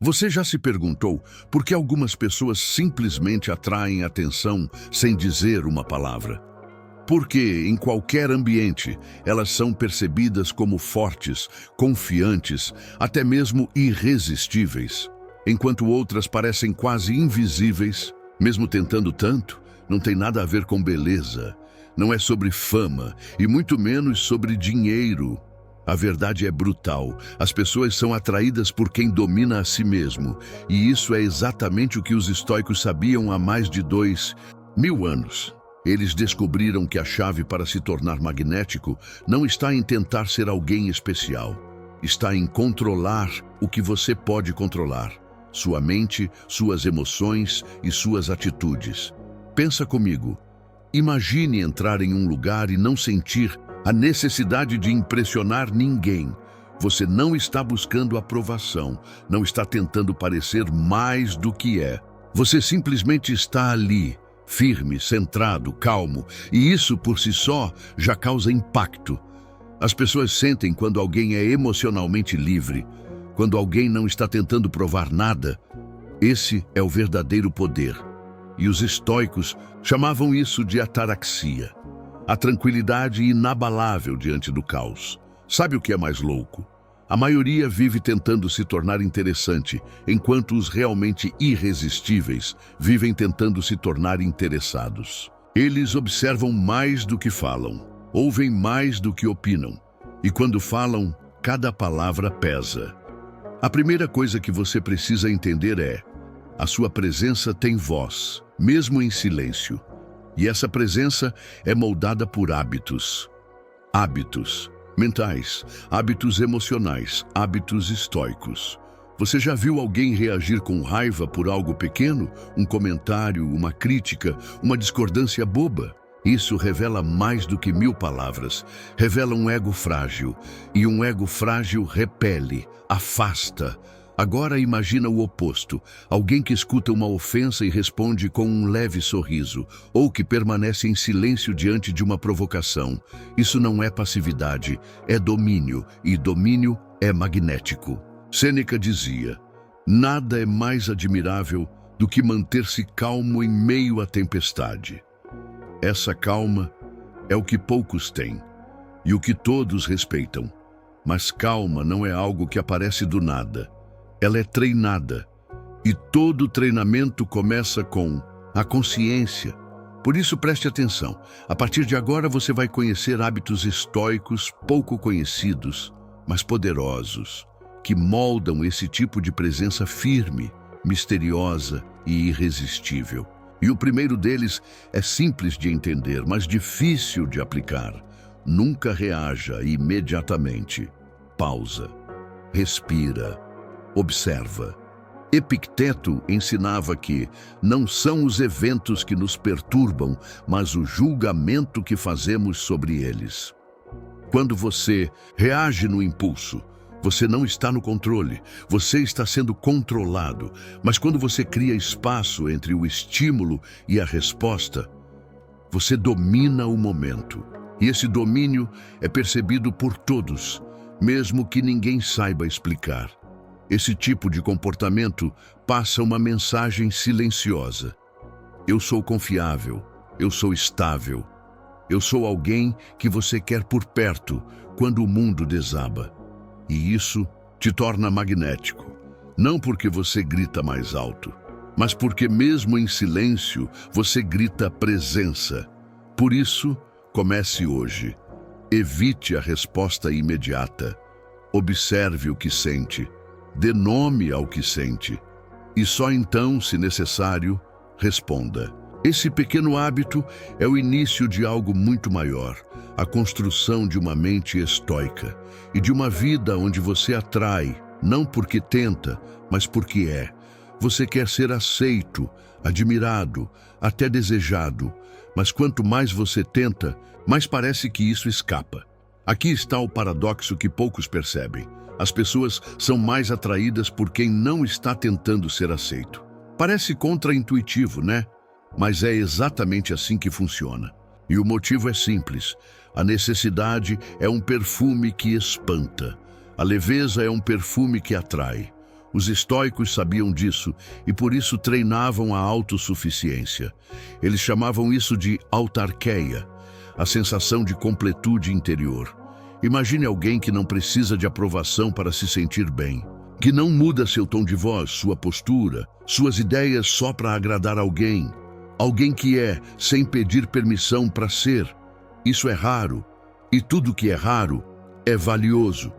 Você já se perguntou por que algumas pessoas simplesmente atraem atenção sem dizer uma palavra? Porque, em qualquer ambiente, elas são percebidas como fortes, confiantes, até mesmo irresistíveis, enquanto outras parecem quase invisíveis, mesmo tentando tanto. Não tem nada a ver com beleza, não é sobre fama e muito menos sobre dinheiro. A verdade é brutal. As pessoas são atraídas por quem domina a si mesmo, e isso é exatamente o que os estoicos sabiam há mais de 2000 anos. Eles descobriram que a chave para se tornar magnético não está em tentar ser alguém especial. Está em controlar o que você pode controlar: sua mente, suas emoções e suas atitudes. Pensa comigo. Imagine entrar em um lugar e não sentir a necessidade de impressionar ninguém. Você não está buscando aprovação, não está tentando parecer mais do que é. Você simplesmente está ali, firme, centrado, calmo, e isso por si só já causa impacto. As pessoas sentem quando alguém é emocionalmente livre, quando alguém não está tentando provar nada. Esse é o verdadeiro poder. E os estoicos chamavam isso de ataraxia, a tranquilidade inabalável diante do caos. Sabe o que é mais louco? A maioria vive tentando se tornar interessante, enquanto os realmente irresistíveis vivem tentando se tornar interessados. Eles observam mais do que falam, ouvem mais do que opinam, e quando falam, cada palavra pesa. A primeira coisa que você precisa entender é: a sua presença tem voz, mesmo em silêncio. E essa presença é moldada por hábitos. Hábitos mentais, hábitos emocionais, hábitos estoicos. Você já viu alguém reagir com raiva por algo pequeno? Um comentário, uma crítica, uma discordância boba? Isso revela mais do que 1000 palavras. Revela um ego frágil. E um ego frágil repele, afasta. Agora imagina o oposto, alguém que escuta uma ofensa e responde com um leve sorriso, ou que permanece em silêncio diante de uma provocação. Isso não é passividade, é domínio, e domínio é magnético. Sêneca dizia: nada é mais admirável do que manter-se calmo em meio à tempestade. Essa calma é o que poucos têm, e o que todos respeitam. Mas calma não é algo que aparece do nada. Ela é treinada, e todo treinamento começa com a consciência. Por isso, preste atenção. A partir de agora você vai conhecer hábitos estoicos pouco conhecidos, mas poderosos, que moldam esse tipo de presença firme, misteriosa e irresistível. E o primeiro deles é simples de entender, mas difícil de aplicar. Nunca reaja imediatamente. Pausa. Respira. Observa. Epicteto ensinava que não são os eventos que nos perturbam, mas o julgamento que fazemos sobre eles. Quando você reage no impulso, você não está no controle, você está sendo controlado. Mas quando você cria espaço entre o estímulo e a resposta, você domina o momento. E esse domínio é percebido por todos, mesmo que ninguém saiba explicar. Esse tipo de comportamento passa uma mensagem silenciosa. Eu sou confiável, eu sou estável, eu sou alguém que você quer por perto quando o mundo desaba. E isso te torna magnético, não porque você grita mais alto, mas porque mesmo em silêncio você grita presença. Por isso, comece hoje. Evite a resposta imediata. Observe o que sente. Dê nome ao que sente. E só então, se necessário, responda. Esse pequeno hábito é o início de algo muito maior, a construção de uma mente estoica e de uma vida onde você atrai, não porque tenta, mas porque é. Você quer ser aceito, admirado, até desejado, mas quanto mais você tenta, mais parece que isso escapa. Aqui está o paradoxo que poucos percebem. As pessoas são mais atraídas por quem não está tentando ser aceito. Parece contraintuitivo, né? Mas é exatamente assim que funciona. E o motivo é simples. A necessidade é um perfume que espanta. A leveza é um perfume que atrai. Os estoicos sabiam disso e por isso treinavam a autossuficiência. Eles chamavam isso de autarqueia, a sensação de completude interior. Imagine alguém que não precisa de aprovação para se sentir bem, que não muda seu tom de voz, sua postura, suas ideias só para agradar alguém. Alguém que é, sem pedir permissão para ser. Isso é raro, e tudo que é raro é valioso.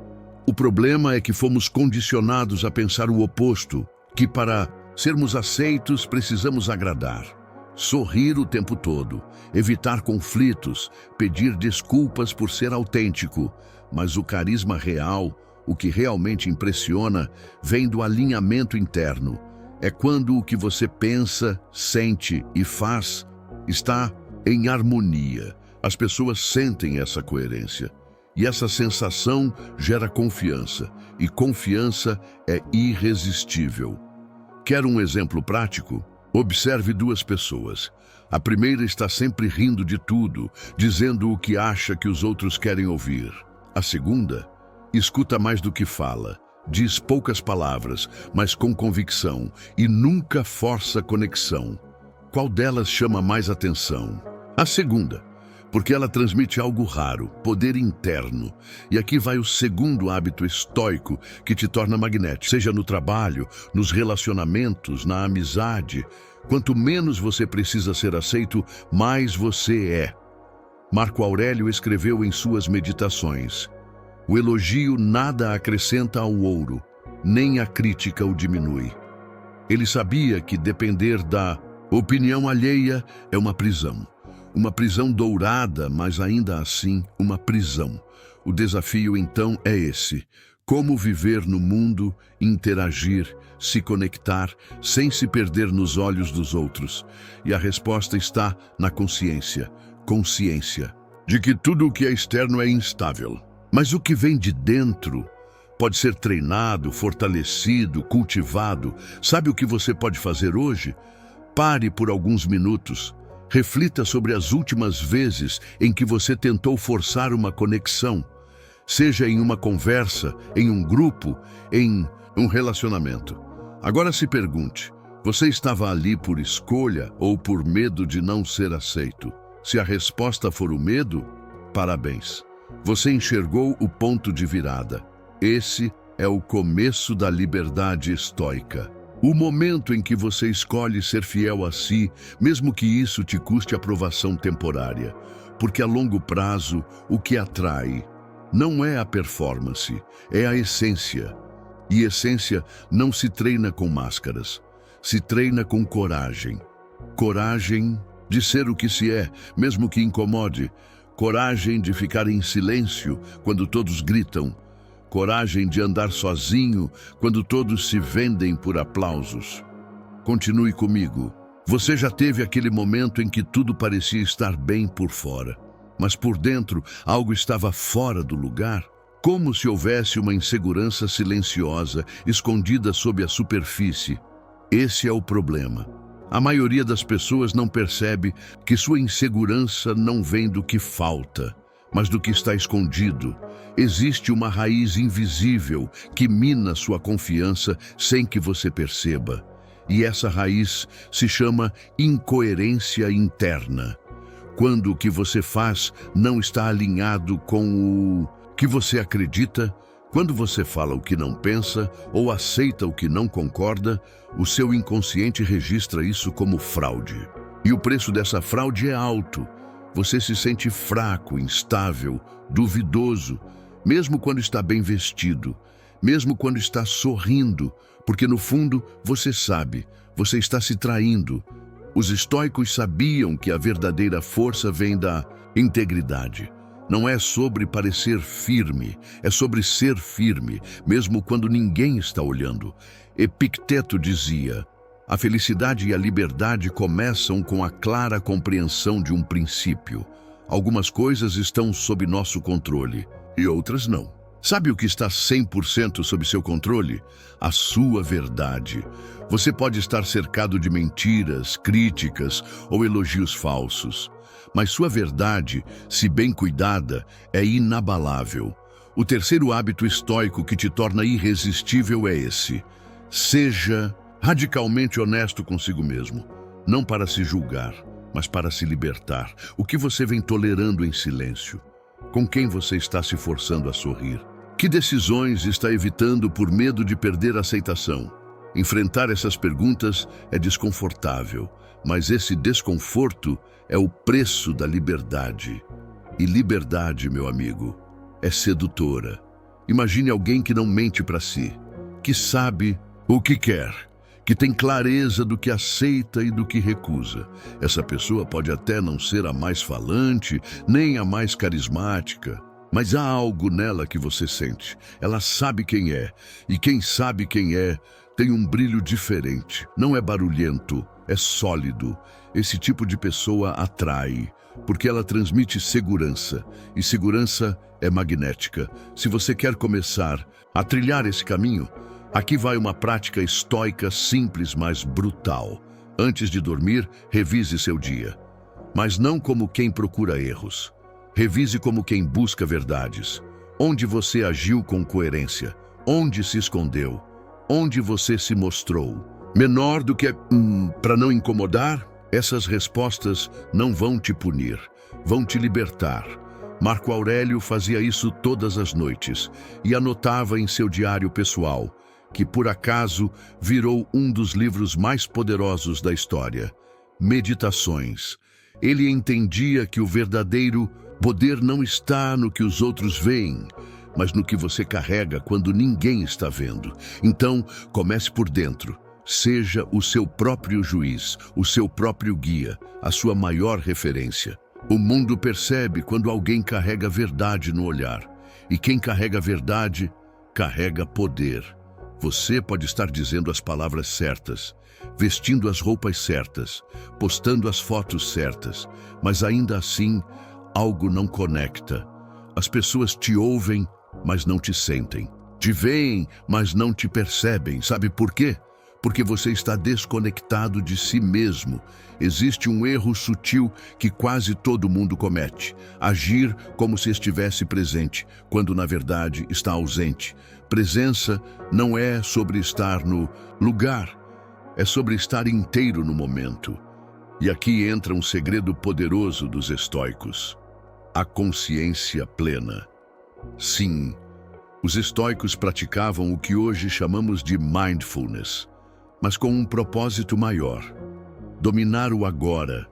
O problema é que fomos condicionados a pensar o oposto, que para sermos aceitos precisamos agradar. Sorrir o tempo todo, evitar conflitos, pedir desculpas por ser autêntico. Mas o carisma real, o que realmente impressiona, vem do alinhamento interno. É quando o que você pensa, sente e faz está em harmonia. As pessoas sentem essa coerência. E essa sensação gera confiança. E confiança é irresistível. Quer um exemplo prático? Observe duas pessoas. A primeira está sempre rindo de tudo, dizendo o que acha que os outros querem ouvir. A segunda escuta mais do que fala, diz poucas palavras, mas com convicção, e nunca força conexão. Qual delas chama mais atenção? A segunda, porque ela transmite algo raro, poder interno. E aqui vai o segundo hábito estoico que te torna magnético, seja no trabalho, nos relacionamentos, na amizade. Quanto menos você precisa ser aceito, mais você é. Marco Aurélio escreveu em suas meditações: o elogio nada acrescenta ao ouro, nem a crítica o diminui. Ele sabia que depender da opinião alheia é uma prisão. Uma prisão dourada, mas ainda assim uma prisão. O desafio então é esse: como viver no mundo, interagir, se conectar, sem se perder nos olhos dos outros. E a resposta está na consciência de que tudo o que é externo é instável. Mas o que vem de dentro pode ser treinado, fortalecido, cultivado. Sabe o que você pode fazer hoje? Pare por alguns minutos. Reflita sobre as últimas vezes em que você tentou forçar uma conexão, seja em uma conversa, em um grupo, em um relacionamento. Agora se pergunte: você estava ali por escolha ou por medo de não ser aceito? Se a resposta for o medo, parabéns. Você enxergou o ponto de virada. Esse é o começo da liberdade estoica. O momento em que você escolhe ser fiel a si, mesmo que isso te custe aprovação temporária. Porque a longo prazo, o que atrai não é a performance, é a essência. E essência não se treina com máscaras, se treina com coragem. Coragem de ser o que se é, mesmo que incomode. Coragem de ficar em silêncio quando todos gritam. Coragem de andar sozinho quando todos se vendem por aplausos. Continue comigo. Você já teve aquele momento em que tudo parecia estar bem por fora, mas por dentro algo estava fora do lugar? Como se houvesse uma insegurança silenciosa, escondida sob a superfície. Esse é o problema. A maioria das pessoas não percebe que sua insegurança não vem do que falta, mas do que está escondido. Existe uma raiz invisível que mina sua confiança sem que você perceba. E essa raiz se chama incoerência interna. Quando o que você faz não está alinhado com o que você acredita, quando você fala o que não pensa ou aceita o que não concorda, o seu inconsciente registra isso como fraude. E o preço dessa fraude é alto. Você se sente fraco, instável, duvidoso, mesmo quando está bem vestido, mesmo quando está sorrindo, porque no fundo você sabe, você está se traindo. Os estoicos sabiam que a verdadeira força vem da integridade. Não é sobre parecer firme, é sobre ser firme, mesmo quando ninguém está olhando. Epicteto dizia: a felicidade e a liberdade começam com a clara compreensão de um princípio. Algumas coisas estão sob nosso controle e outras não. Sabe o que está 100% sob seu controle? A sua verdade. Você pode estar cercado de mentiras, críticas ou elogios falsos, mas sua verdade, se bem cuidada, é inabalável. O terceiro hábito estoico que te torna irresistível é esse: Seja radicalmente honesto consigo mesmo, não para se julgar, mas para se libertar. O que você vem tolerando em silêncio? Com quem você está se forçando a sorrir? Que decisões está evitando por medo de perder a aceitação? Enfrentar essas perguntas é desconfortável, mas esse desconforto é o preço da liberdade. E liberdade, meu amigo, é sedutora. Imagine alguém que não mente para si, que sabe o que quer, que tem clareza do que aceita e do que recusa. Essa pessoa pode até não ser a mais falante, nem a mais carismática, mas há algo nela que você sente. Ela sabe quem é, e quem sabe quem é tem um brilho diferente. Não é barulhento, é sólido. Esse tipo de pessoa atrai, porque ela transmite segurança, e segurança é magnética. Se você quer começar a trilhar esse caminho, aqui vai uma prática estoica simples, mas brutal. Antes de dormir, revise seu dia. Mas não como quem procura erros. Revise como quem busca verdades. Onde você agiu com coerência? Onde se escondeu? Onde você se mostrou? Menor do que para não incomodar? Essas respostas não vão te punir, vão te libertar. Marco Aurélio fazia isso todas as noites e anotava em seu diário pessoal, que por acaso virou um dos livros mais poderosos da história. Meditações. Ele entendia que o verdadeiro poder não está no que os outros veem, mas no que você carrega quando ninguém está vendo. Então, comece por dentro. Seja o seu próprio juiz, o seu próprio guia, a sua maior referência. O mundo percebe quando alguém carrega verdade no olhar. E quem carrega verdade, carrega poder. Você pode estar dizendo as palavras certas, vestindo as roupas certas, postando as fotos certas, mas ainda assim, algo não conecta. As pessoas te ouvem, mas não te sentem. Te veem, mas não te percebem. Sabe por quê? Porque você está desconectado de si mesmo. Existe um erro sutil que quase todo mundo comete: agir como se estivesse presente, quando na verdade está ausente. Presença não é sobre estar no lugar, é sobre estar inteiro no momento. E aqui entra um segredo poderoso dos estoicos: a consciência plena. Sim, os estoicos praticavam o que hoje chamamos de mindfulness, mas com um propósito maior: dominar o agora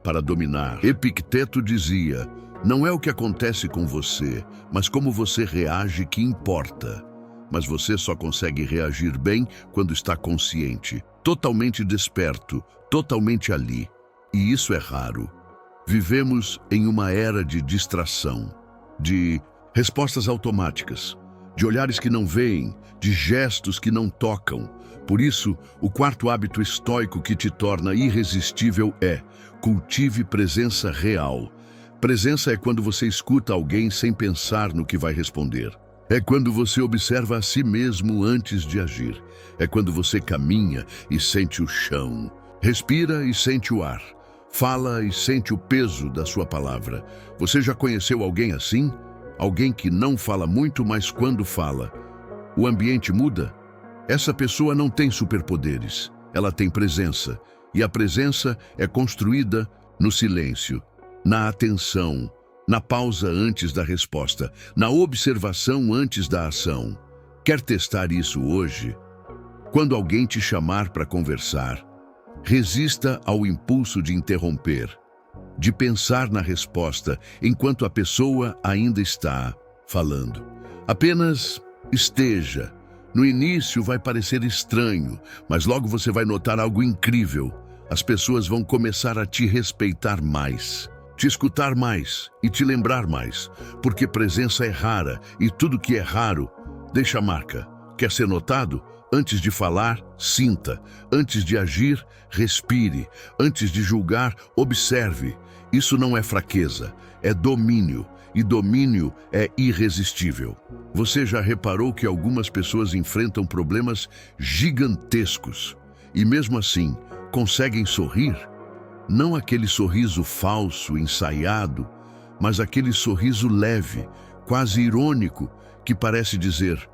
para dominar. Epicteto dizia: não é o que acontece com você, mas como você reage que importa. Mas você só consegue reagir bem quando está consciente, totalmente desperto, totalmente ali. E isso é raro. Vivemos em uma era de distração, de respostas automáticas, de olhares que não veem, de gestos que não tocam. Por isso, o quarto hábito estoico que te torna irresistível é: cultive presença real. Presença é quando você escuta alguém sem pensar no que vai responder. É quando você observa a si mesmo antes de agir. É quando você caminha e sente o chão, respira e sente o ar, fala e sente o peso da sua palavra. Você já conheceu alguém assim? Alguém que não fala muito, mas quando fala, o ambiente muda? Essa pessoa não tem superpoderes, ela tem presença. E a presença é construída no silêncio, na atenção, na pausa antes da resposta, na observação antes da ação. Quer testar isso hoje? Quando alguém te chamar para conversar, resista ao impulso de interromper, de pensar na resposta enquanto a pessoa ainda está falando. Apenas esteja. No início vai parecer estranho, mas logo você vai notar algo incrível. As pessoas vão começar a te respeitar mais, te escutar mais e te lembrar mais, porque presença é rara e tudo que é raro deixa marca. Quer ser notado? Antes de falar, sinta. Antes de agir, respire. Antes de julgar, observe. Isso não é fraqueza, é domínio. E domínio é irresistível. Você já reparou que algumas pessoas enfrentam problemas gigantescos e mesmo assim conseguem sorrir? Não aquele sorriso falso, ensaiado, mas aquele sorriso leve, quase irônico, que parece dizer: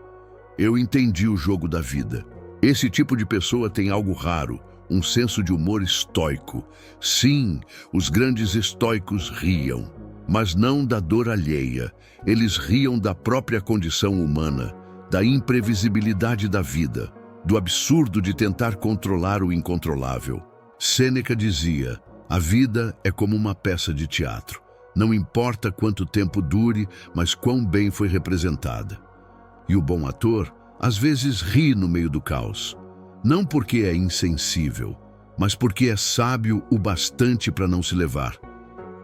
eu entendi o jogo da vida. Esse tipo de pessoa tem algo raro, um senso de humor estoico. Sim, os grandes estoicos riam, mas não da dor alheia. Eles riam da própria condição humana, da imprevisibilidade da vida, do absurdo de tentar controlar o incontrolável. Sêneca dizia: a vida é como uma peça de teatro. Não importa quanto tempo dure, mas quão bem foi representada. E o bom ator, às vezes, ri no meio do caos. Não porque é insensível, mas porque é sábio o bastante para não se levar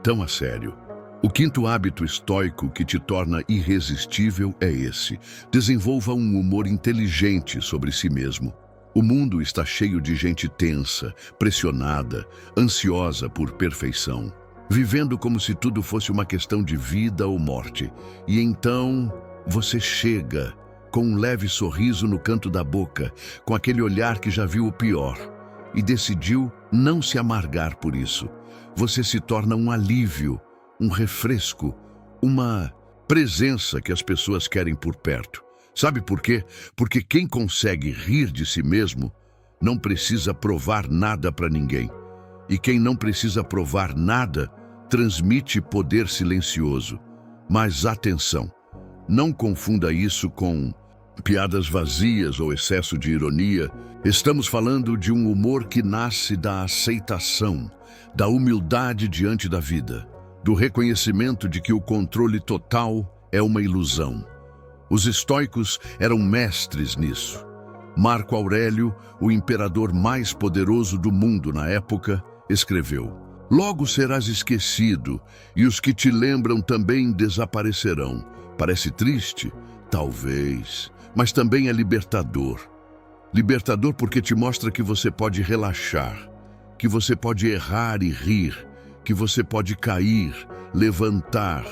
tão a sério. O quinto hábito estoico que te torna irresistível é esse: desenvolva um humor inteligente sobre si mesmo. O mundo está cheio de gente tensa, pressionada, ansiosa por perfeição, vivendo como se tudo fosse uma questão de vida ou morte. E então você chega com um leve sorriso no canto da boca, com aquele olhar que já viu o pior, e decidiu não se amargar por isso. Você se torna um alívio, um refresco, uma presença que as pessoas querem por perto. Sabe por quê? Porque quem consegue rir de si mesmo não precisa provar nada para ninguém. E quem não precisa provar nada transmite poder silencioso. Mas atenção, não confunda isso com piadas vazias ou excesso de ironia. Estamos falando de um humor que nasce da aceitação, da humildade diante da vida, do reconhecimento de que o controle total é uma ilusão. Os estoicos eram mestres nisso. Marco Aurélio, o imperador mais poderoso do mundo na época, escreveu: logo serás esquecido, e os que te lembram também desaparecerão. Parece triste? Talvez, mas também é libertador. Libertador porque te mostra que você pode relaxar, que você pode errar e rir, que você pode cair, levantar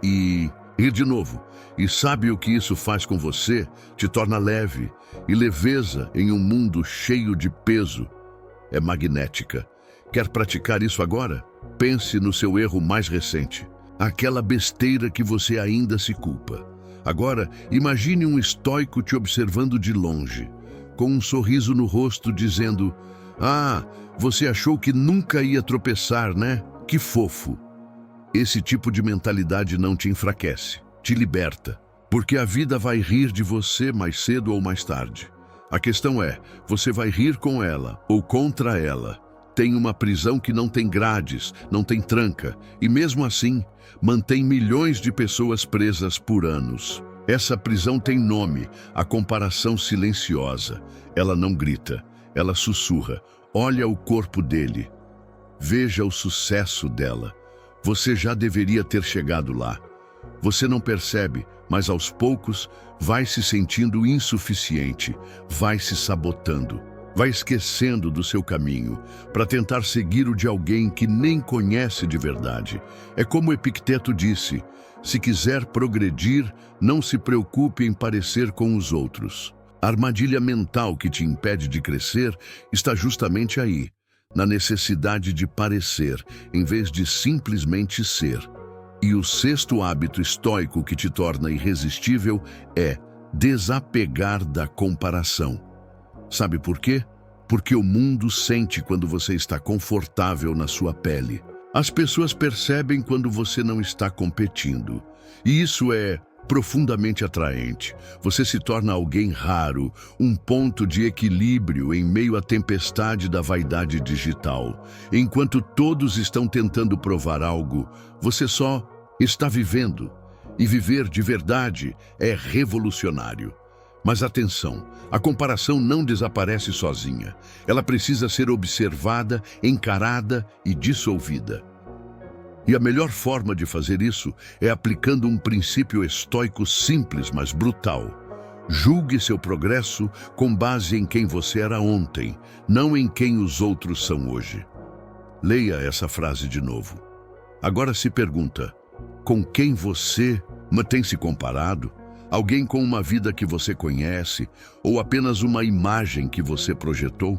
e rir de novo. E sabe o que isso faz com você? Te torna leve, e leveza em um mundo cheio de peso é magnética. Quer praticar isso agora? Pense no seu erro mais recente, aquela besteira que você ainda se culpa. Agora, imagine um estoico te observando de longe, com um sorriso no rosto, dizendo: ah, você achou que nunca ia tropeçar, né? Que fofo! Esse tipo de mentalidade não te enfraquece, te liberta, porque a vida vai rir de você mais cedo ou mais tarde. A questão é, você vai rir com ela ou contra ela. Tem uma prisão que não tem grades, não tem tranca, e mesmo assim, mantém milhões de pessoas presas por anos. Essa prisão tem nome, a comparação silenciosa. Ela não grita, ela sussurra. Olha o corpo dele. Veja o sucesso dela. Você já deveria ter chegado lá. Você não percebe, mas aos poucos vai se sentindo insuficiente, vai se sabotando, vai esquecendo do seu caminho para tentar seguir o de alguém que nem conhece de verdade. É como Epicteto disse: se quiser progredir, não se preocupe em parecer com os outros. A armadilha mental que te impede de crescer está justamente aí, na necessidade de parecer, em vez de simplesmente ser. E o sexto hábito estoico que te torna irresistível é desapegar da comparação. Sabe por quê? Porque o mundo sente quando você está confortável na sua pele. As pessoas percebem quando você não está competindo. E isso é profundamente atraente. Você se torna alguém raro, um ponto de equilíbrio em meio à tempestade da vaidade digital. Enquanto todos estão tentando provar algo, você só está vivendo. E viver de verdade é revolucionário. Mas atenção, a comparação não desaparece sozinha. Ela precisa ser observada, encarada e dissolvida. E a melhor forma de fazer isso é aplicando um princípio estoico simples, mas brutal. Julgue seu progresso com base em quem você era ontem, não em quem os outros são hoje. Leia essa frase de novo. Agora se pergunta: com quem você tem se comparado? Alguém com uma vida que você conhece ou apenas uma imagem que você projetou?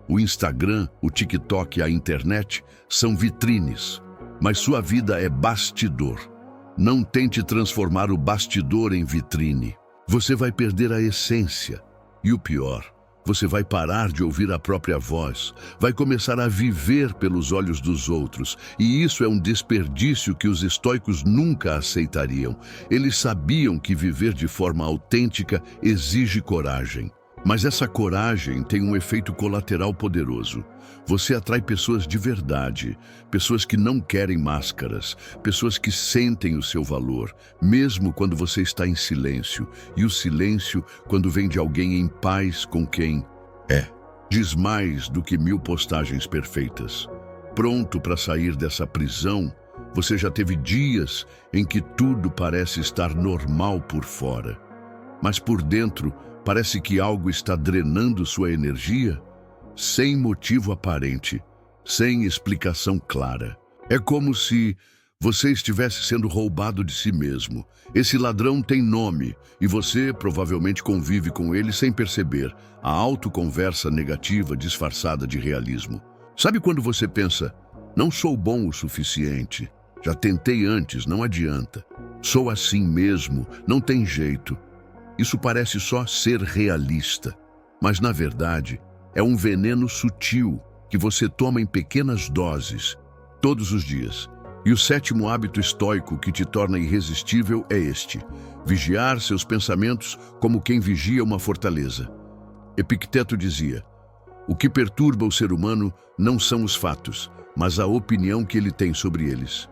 O Instagram, o TikTok e a internet são vitrines, mas sua vida é bastidor. Não tente transformar o bastidor em vitrine. Você vai perder a essência. E o pior, Você vai parar de ouvir a própria voz, vai começar a viver pelos olhos dos outros, e isso é um desperdício que os estoicos nunca aceitariam. Eles sabiam que viver de forma autêntica exige coragem. Mas essa coragem tem um efeito colateral poderoso. Você atrai pessoas de verdade, pessoas que não querem máscaras, pessoas que sentem o seu valor, mesmo quando você está em silêncio, e o silêncio, quando vem de alguém em paz com quem é, diz mais do que 1000 postagens perfeitas. Pronto para sair dessa prisão, você já teve dias em que tudo parece estar normal por fora, mas por dentro parece que algo está drenando sua energia, sem motivo aparente, sem explicação clara. É como se você estivesse sendo roubado de si mesmo. Esse ladrão tem nome e você provavelmente convive com ele sem perceber. A autoconversa negativa disfarçada de realismo. Sabe quando você pensa, não sou bom o suficiente, já tentei antes, não adianta. Sou assim mesmo, não tem jeito. Isso parece só ser realista, mas na verdade é um veneno sutil que você toma em pequenas doses, todos os dias. E o 7º hábito estoico que te torna irresistível é este: vigiar seus pensamentos como quem vigia uma fortaleza. Epicteto dizia: o que perturba o ser humano não são os fatos, mas a opinião que ele tem sobre eles.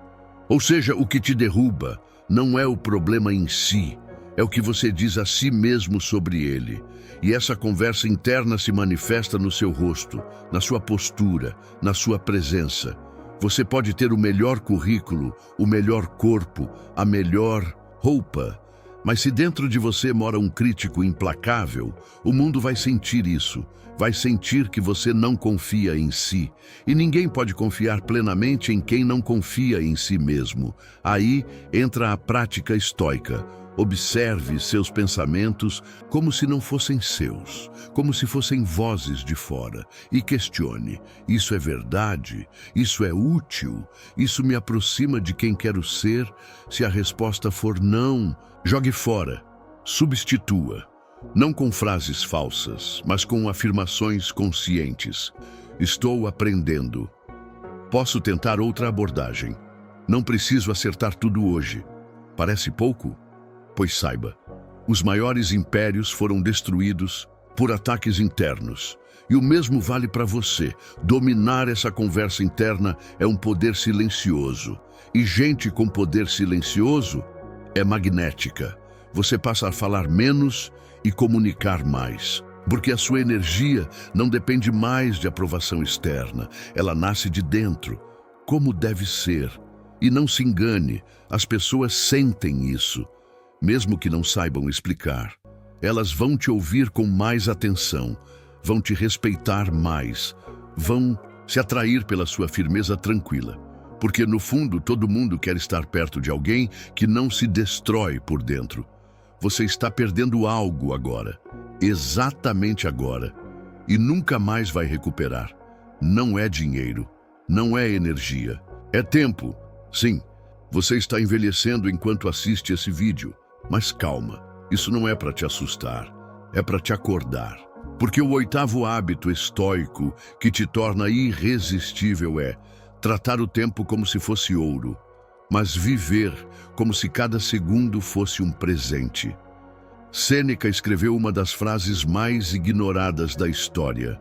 Ou seja, o que te derruba não é o problema em si, é o que você diz a si mesmo sobre ele. E essa conversa interna se manifesta no seu rosto, na sua postura, na sua presença. Você pode ter o melhor currículo, o melhor corpo, a melhor roupa, mas se dentro de você mora um crítico implacável, o mundo vai sentir isso. Vai sentir que você não confia em si. E ninguém pode confiar plenamente em quem não confia em si mesmo. Aí entra a prática estoica. Observe seus pensamentos como se não fossem seus, como se fossem vozes de fora, e questione: isso é verdade? Isso é útil? Isso me aproxima de quem quero ser? Se a resposta for não, jogue fora, substitua. Não com frases falsas, mas com afirmações conscientes. Estou aprendendo. Posso tentar outra abordagem. Não preciso acertar tudo hoje. Parece pouco? Pois saiba, os maiores impérios foram destruídos por ataques internos. E o mesmo vale para você. Dominar essa conversa interna é um poder silencioso. E gente com poder silencioso é magnética. Você passa a falar menos e comunicar mais. Porque a sua energia não depende mais de aprovação externa. Ela nasce de dentro, como deve ser. E não se engane, as pessoas sentem isso. Mesmo que não saibam explicar, elas vão te ouvir com mais atenção, vão te respeitar mais, vão se atrair pela sua firmeza tranquila. Porque, no fundo, todo mundo quer estar perto de alguém que não se destrói por dentro. Você está perdendo algo agora, exatamente agora, e nunca mais vai recuperar. Não é dinheiro, não é energia, é tempo. Sim, você está envelhecendo enquanto assiste esse vídeo. Mas calma, isso não é para te assustar, é para te acordar. Porque o 8º hábito estoico que te torna irresistível é tratar o tempo como se fosse ouro, mas viver como se cada segundo fosse um presente. Sêneca escreveu uma das frases mais ignoradas da história.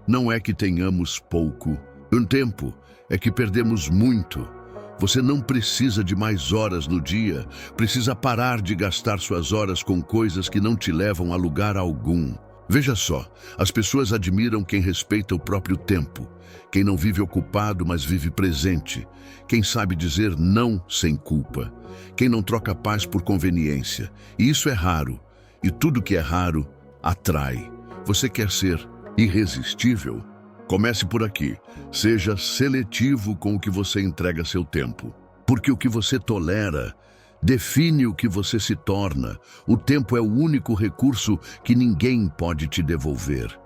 Não é que tenhamos pouco, um tempo, é que perdemos muito. Você não precisa de mais horas no dia, precisa parar de gastar suas horas com coisas que não te levam a lugar algum. Veja só, as pessoas admiram quem respeita o próprio tempo, quem não vive ocupado, mas vive presente, quem sabe dizer não sem culpa, quem não troca paz por conveniência. E isso é raro, e tudo que é raro atrai. Você quer ser irresistível? Comece por aqui. Seja seletivo com o que você entrega seu tempo. Porque o que você tolera define o que você se torna. O tempo é o único recurso que ninguém pode te devolver.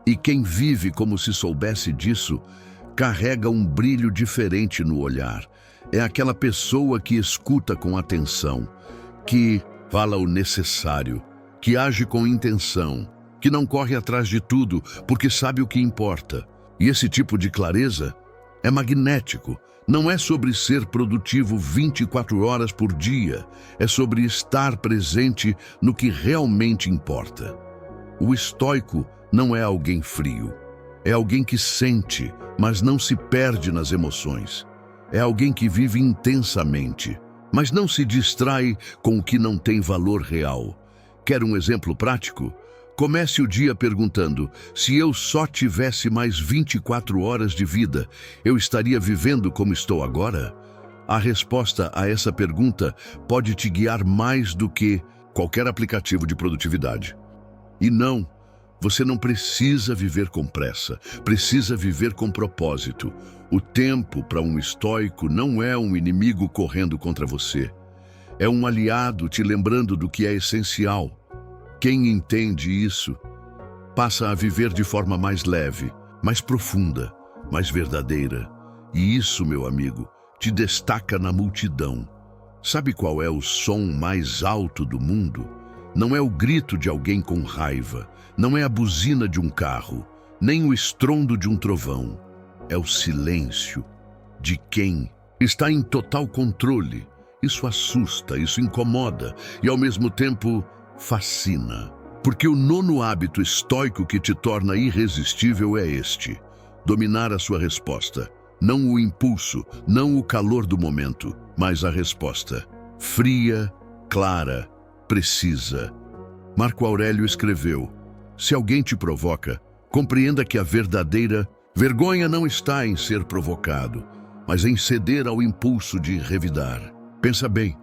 E quem vive como se soubesse disso, carrega um brilho diferente no olhar. É aquela pessoa que escuta com atenção, que fala o necessário, que age com intenção, que não corre atrás de tudo porque sabe o que importa. E esse tipo de clareza é magnético. Não é sobre ser produtivo 24 horas por dia, é sobre estar presente no que realmente importa. O estoico não é alguém frio, é alguém que sente, mas não se perde nas emoções. É alguém que vive intensamente, mas não se distrai com o que não tem valor real. Quer um exemplo prático? Comece o dia perguntando: se eu só tivesse mais 24 horas de vida, eu estaria vivendo como estou agora? A resposta a essa pergunta pode te guiar mais do que qualquer aplicativo de produtividade. E não, você não precisa viver com pressa, precisa viver com propósito. O tempo para um estoico não é um inimigo correndo contra você. É um aliado te lembrando do que é essencial. Quem entende isso passa a viver de forma mais leve, mais profunda, mais verdadeira. E isso, meu amigo, te destaca na multidão. Sabe qual é o som mais alto do mundo? Não é o grito de alguém com raiva, não é a buzina de um carro, nem o estrondo de um trovão. É o silêncio de quem está em total controle. Isso assusta, isso incomoda e, ao mesmo tempo, fascina. Porque o nono hábito estoico que te torna irresistível é este: dominar a sua resposta. Não o impulso, não o calor do momento, mas a resposta. Fria, clara, precisa. Marco Aurélio escreveu: se alguém te provoca, compreenda que a verdadeira vergonha não está em ser provocado, mas em ceder ao impulso de revidar. Pensa bem.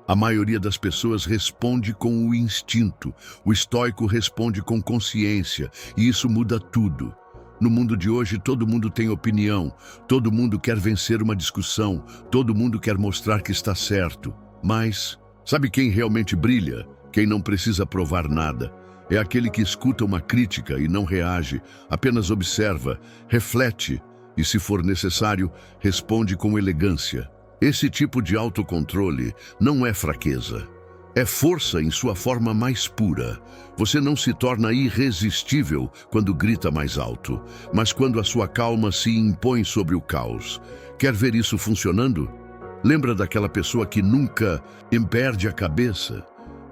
A maioria das pessoas responde com o instinto, o estoico responde com consciência, e isso muda tudo. No mundo de hoje, todo mundo tem opinião, todo mundo quer vencer uma discussão, todo mundo quer mostrar que está certo. Mas, sabe quem realmente brilha? Quem não precisa provar nada. É aquele que escuta uma crítica e não reage, apenas observa, reflete e, se for necessário, responde com elegância. Esse tipo de autocontrole não é fraqueza, é força em sua forma mais pura. Você não se torna irresistível quando grita mais alto, mas quando a sua calma se impõe sobre o caos. Quer ver isso funcionando? Lembra daquela pessoa que nunca perde a cabeça,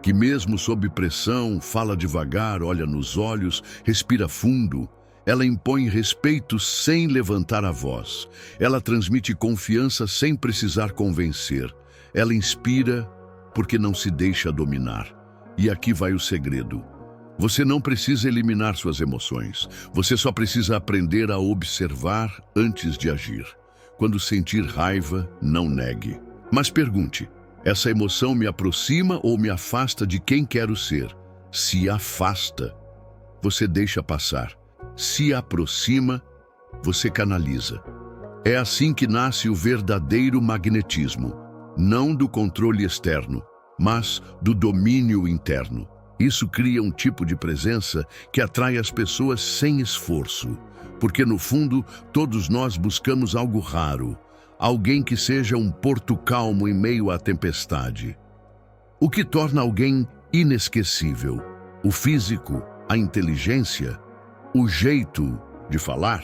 que mesmo sob pressão fala devagar, olha nos olhos, respira fundo? Ela impõe respeito sem levantar a voz. Ela transmite confiança sem precisar convencer. Ela inspira porque não se deixa dominar. E aqui vai o segredo. Você não precisa eliminar suas emoções. Você só precisa aprender a observar antes de agir. Quando sentir raiva, não negue. Mas pergunte: essa emoção me aproxima ou me afasta de quem quero ser? Se afasta, você deixa passar. Se aproxima, você canaliza. É assim que nasce o verdadeiro magnetismo, não do controle externo, mas do domínio interno. Isso cria um tipo de presença que atrai as pessoas sem esforço, porque no fundo todos nós buscamos algo raro, alguém que seja um porto calmo em meio à tempestade. O que torna alguém inesquecível? O físico, a inteligência, o jeito de falar?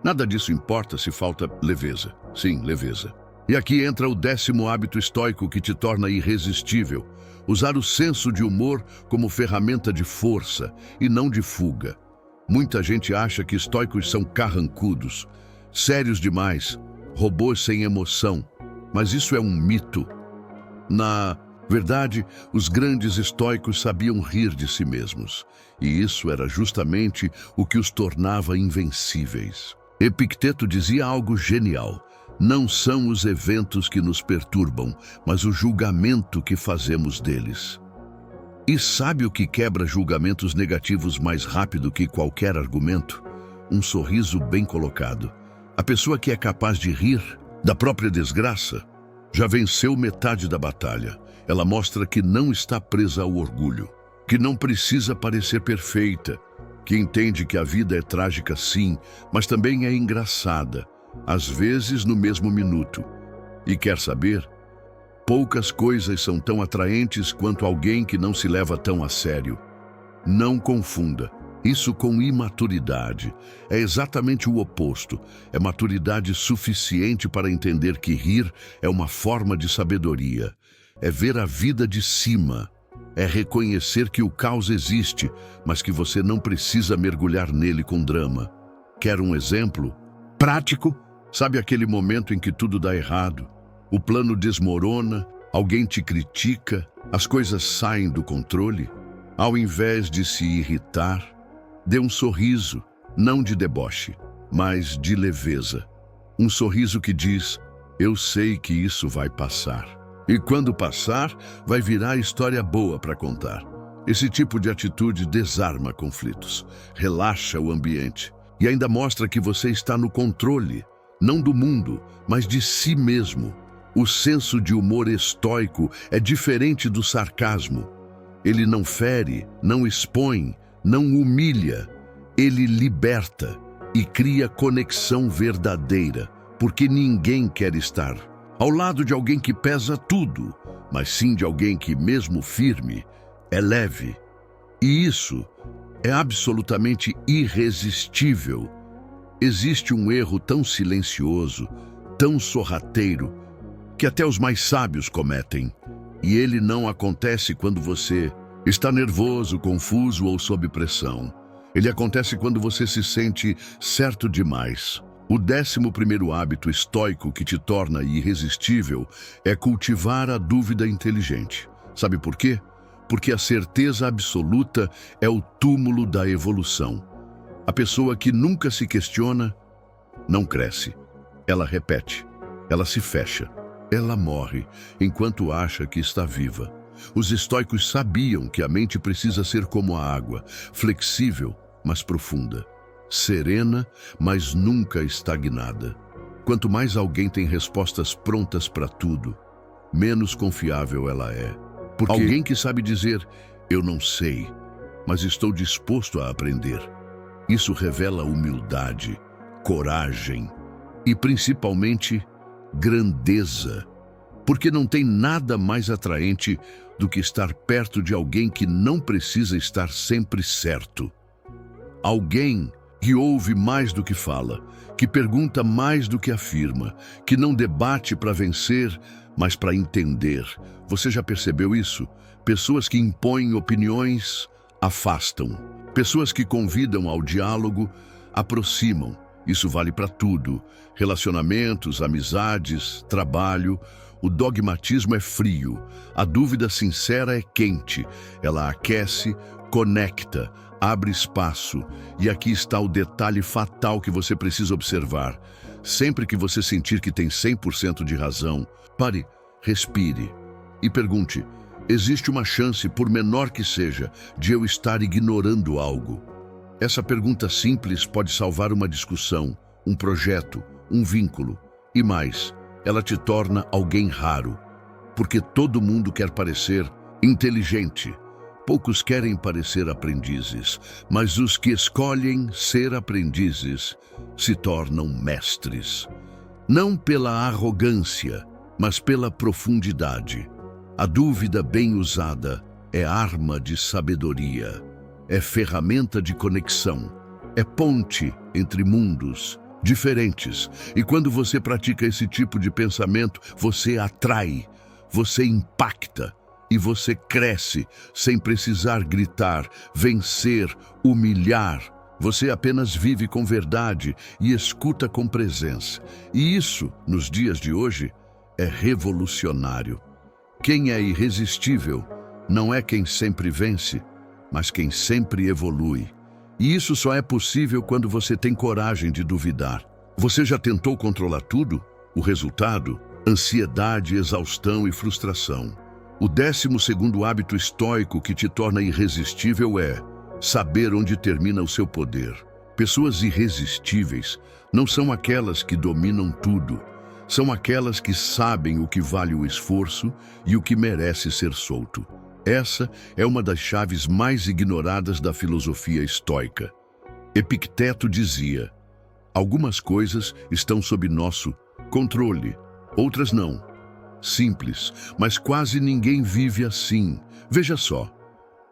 Nada disso importa se falta leveza. Sim, leveza. E aqui entra o 10º hábito estoico que te torna irresistível: usar o senso de humor como ferramenta de força e não de fuga. Muita gente acha que estoicos são carrancudos, sérios demais, robôs sem emoção, mas isso é um mito. Na verdade, os grandes estoicos sabiam rir de si mesmos, e isso era justamente o que os tornava invencíveis. Epicteto dizia algo genial: não são os eventos que nos perturbam, mas o julgamento que fazemos deles. E sabe o que quebra julgamentos negativos mais rápido que qualquer argumento? Um sorriso bem colocado. A pessoa que é capaz de rir da própria desgraça já venceu metade da batalha. Ela mostra que não está presa ao orgulho, que não precisa parecer perfeita, que entende que a vida é trágica sim, mas também é engraçada, às vezes no mesmo minuto. E quer saber? Poucas coisas são tão atraentes quanto alguém que não se leva tão a sério. Não confunda. Isso com imaturidade. É exatamente o oposto. É maturidade suficiente para entender que rir é uma forma de sabedoria. É ver a vida de cima. É reconhecer que o caos existe, mas que você não precisa mergulhar nele com drama. Quer um exemplo? Prático? Sabe aquele momento em que tudo dá errado? O plano desmorona, alguém te critica, as coisas saem do controle? Ao invés de se irritar, dê um sorriso, não de deboche, mas de leveza. Um sorriso que diz: eu sei que isso vai passar. E quando passar, vai virar história boa para contar. Esse tipo de atitude desarma conflitos, relaxa o ambiente e ainda mostra que você está no controle, não do mundo, mas de si mesmo. O senso de humor estoico é diferente do sarcasmo. Ele não fere, não expõe, não humilha. Ele liberta e cria conexão verdadeira, porque ninguém quer estar ao lado de alguém que pesa tudo, mas sim de alguém que, mesmo firme, é leve. E isso é absolutamente irresistível. Existe um erro tão silencioso, tão sorrateiro, que até os mais sábios cometem. E ele não acontece quando você está nervoso, confuso ou sob pressão. Ele acontece quando você se sente certo demais. O 11º hábito estoico que te torna irresistível é cultivar a dúvida inteligente. Sabe por quê? Porque a certeza absoluta é o túmulo da evolução. A pessoa que nunca se questiona não cresce. Ela repete, ela se fecha, ela morre enquanto acha que está viva. Os estoicos sabiam que a mente precisa ser como a água, flexível, mas profunda. Serena, mas nunca estagnada. Quanto mais alguém tem respostas prontas para tudo, menos confiável ela é. Porque alguém que sabe dizer, eu não sei, mas estou disposto a aprender. Isso revela humildade, coragem e, principalmente, grandeza. Porque não tem nada mais atraente do que estar perto de alguém que não precisa estar sempre certo. Alguém que ouve mais do que fala, que pergunta mais do que afirma, que não debate para vencer, mas para entender. Você já percebeu isso? Pessoas que impõem opiniões afastam. Pessoas que convidam ao diálogo aproximam. Isso vale para tudo. Relacionamentos, amizades, trabalho. O dogmatismo é frio. A dúvida sincera é quente. Ela aquece, conecta, abre espaço. E aqui está o detalhe fatal que você precisa observar. Sempre que você sentir que tem 100% de razão, pare, respire e pergunte: existe uma chance, por menor que seja, de eu estar ignorando algo? Essa pergunta simples pode salvar uma discussão, um projeto, um vínculo. E mais, ela te torna alguém raro. Porque todo mundo quer parecer inteligente. Poucos querem parecer aprendizes, mas os que escolhem ser aprendizes se tornam mestres. Não pela arrogância, mas pela profundidade. A dúvida bem usada é arma de sabedoria, é ferramenta de conexão, é ponte entre mundos diferentes. E quando você pratica esse tipo de pensamento, você atrai, você impacta. E você cresce sem precisar gritar, vencer, humilhar. Você apenas vive com verdade e escuta com presença. E isso, nos dias de hoje, é revolucionário. Quem é irresistível não é quem sempre vence, mas quem sempre evolui. E isso só é possível quando você tem coragem de duvidar. Você já tentou controlar tudo? O resultado? Ansiedade, exaustão e frustração. O 12º hábito estoico que te torna irresistível é saber onde termina o seu poder. Pessoas irresistíveis não são aquelas que dominam tudo, são aquelas que sabem o que vale o esforço e o que merece ser solto. Essa é uma das chaves mais ignoradas da filosofia estoica. Epicteto dizia: algumas coisas estão sob nosso controle, outras não. Simples, mas quase ninguém vive assim. Veja só,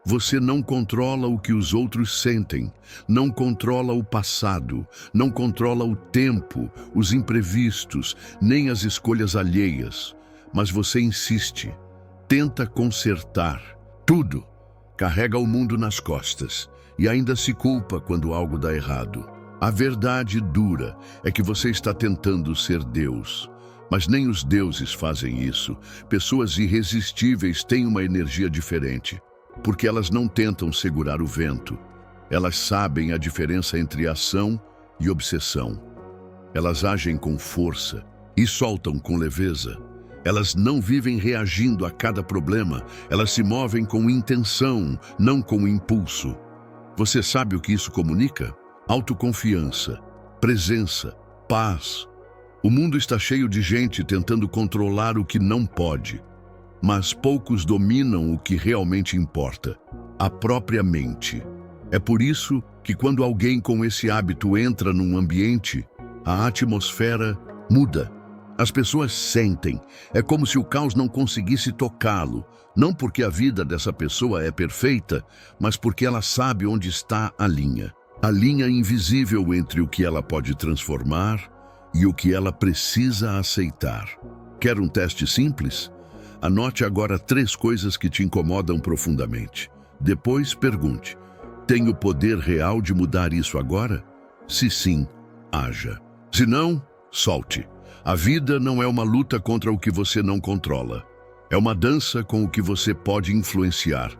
Você não controla o que os outros sentem, não controla o passado, não controla o tempo, os imprevistos, nem as escolhas alheias. Mas você insiste, tenta consertar tudo, carrega o mundo nas costas e ainda se culpa quando algo dá errado. A verdade dura é que você está tentando ser Deus. Mas nem os deuses fazem isso. Pessoas irresistíveis têm uma energia diferente, porque elas não tentam segurar o vento. Elas sabem a diferença entre ação e obsessão. Elas agem com força e soltam com leveza. Elas não vivem reagindo a cada problema. Elas se movem com intenção, não com impulso. Você sabe o que isso comunica? Autoconfiança, presença, paz. O mundo está cheio de gente tentando controlar o que não pode, mas poucos dominam o que realmente importa, a própria mente. É por isso que quando alguém com esse hábito entra num ambiente, a atmosfera muda. As pessoas sentem, é como se o caos não conseguisse tocá-lo, não porque a vida dessa pessoa é perfeita, mas porque ela sabe onde está a linha invisível entre o que ela pode transformar e o que ela precisa aceitar. Quer um teste simples? Anote agora 3 coisas que te incomodam profundamente. Depois pergunte: tenho poder real de mudar isso agora? Se sim, haja. Se não, solte. A vida não é uma luta contra o que você não controla. É uma dança com o que você pode influenciar.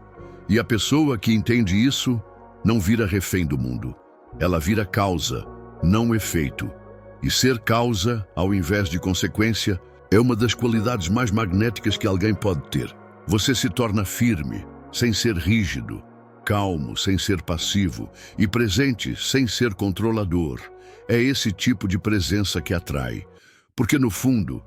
E a pessoa que entende isso não vira refém do mundo. Ela vira causa, não efeito. E ser causa, ao invés de consequência, é uma das qualidades mais magnéticas que alguém pode ter. Você se torna firme, sem ser rígido, calmo, sem ser passivo, e presente, sem ser controlador. É esse tipo de presença que atrai. Porque, no fundo,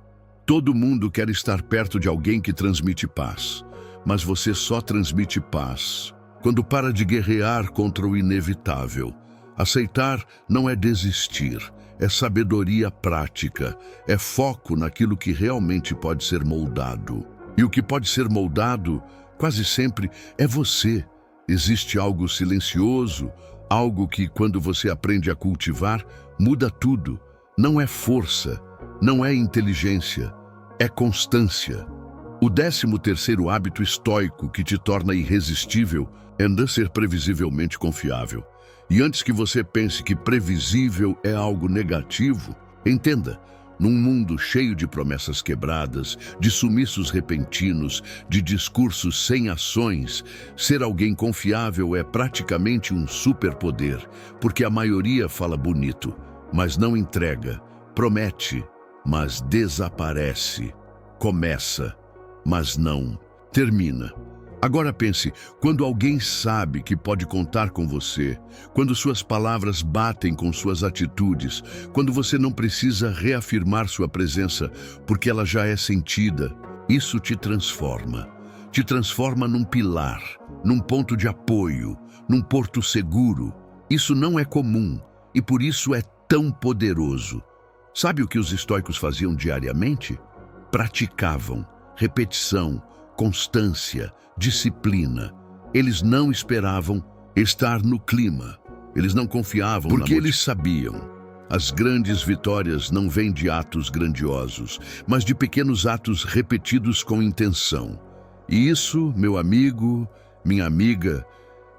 todo mundo quer estar perto de alguém que transmite paz. Mas você só transmite paz quando para de guerrear contra o inevitável. Aceitar não é desistir. É sabedoria prática, é foco naquilo que realmente pode ser moldado. E o que pode ser moldado, quase sempre, é você. Existe algo silencioso, algo que, quando você aprende a cultivar, muda tudo. Não é força, não é inteligência, é constância. O 13º hábito estoico que te torna irresistível é ser previsivelmente confiável. E antes que você pense que previsível é algo negativo, entenda, num mundo cheio de promessas quebradas, de sumiços repentinos, de discursos sem ações, ser alguém confiável é praticamente um superpoder, porque a maioria fala bonito, mas não entrega, promete, mas desaparece, começa, mas não termina. Agora pense, quando alguém sabe que pode contar com você, quando suas palavras batem com suas atitudes, quando você não precisa reafirmar sua presença porque ela já é sentida, isso te transforma. Te transforma num pilar, num ponto de apoio, num porto seguro. Isso não é comum e por isso é tão poderoso. Sabe o que os estoicos faziam diariamente? Praticavam, repetição, constância, disciplina. Eles não esperavam estar no clima. Eles não confiavam porque eles sabiam. As grandes vitórias não vêm de atos grandiosos, mas de pequenos atos repetidos com intenção. E isso, meu amigo, minha amiga,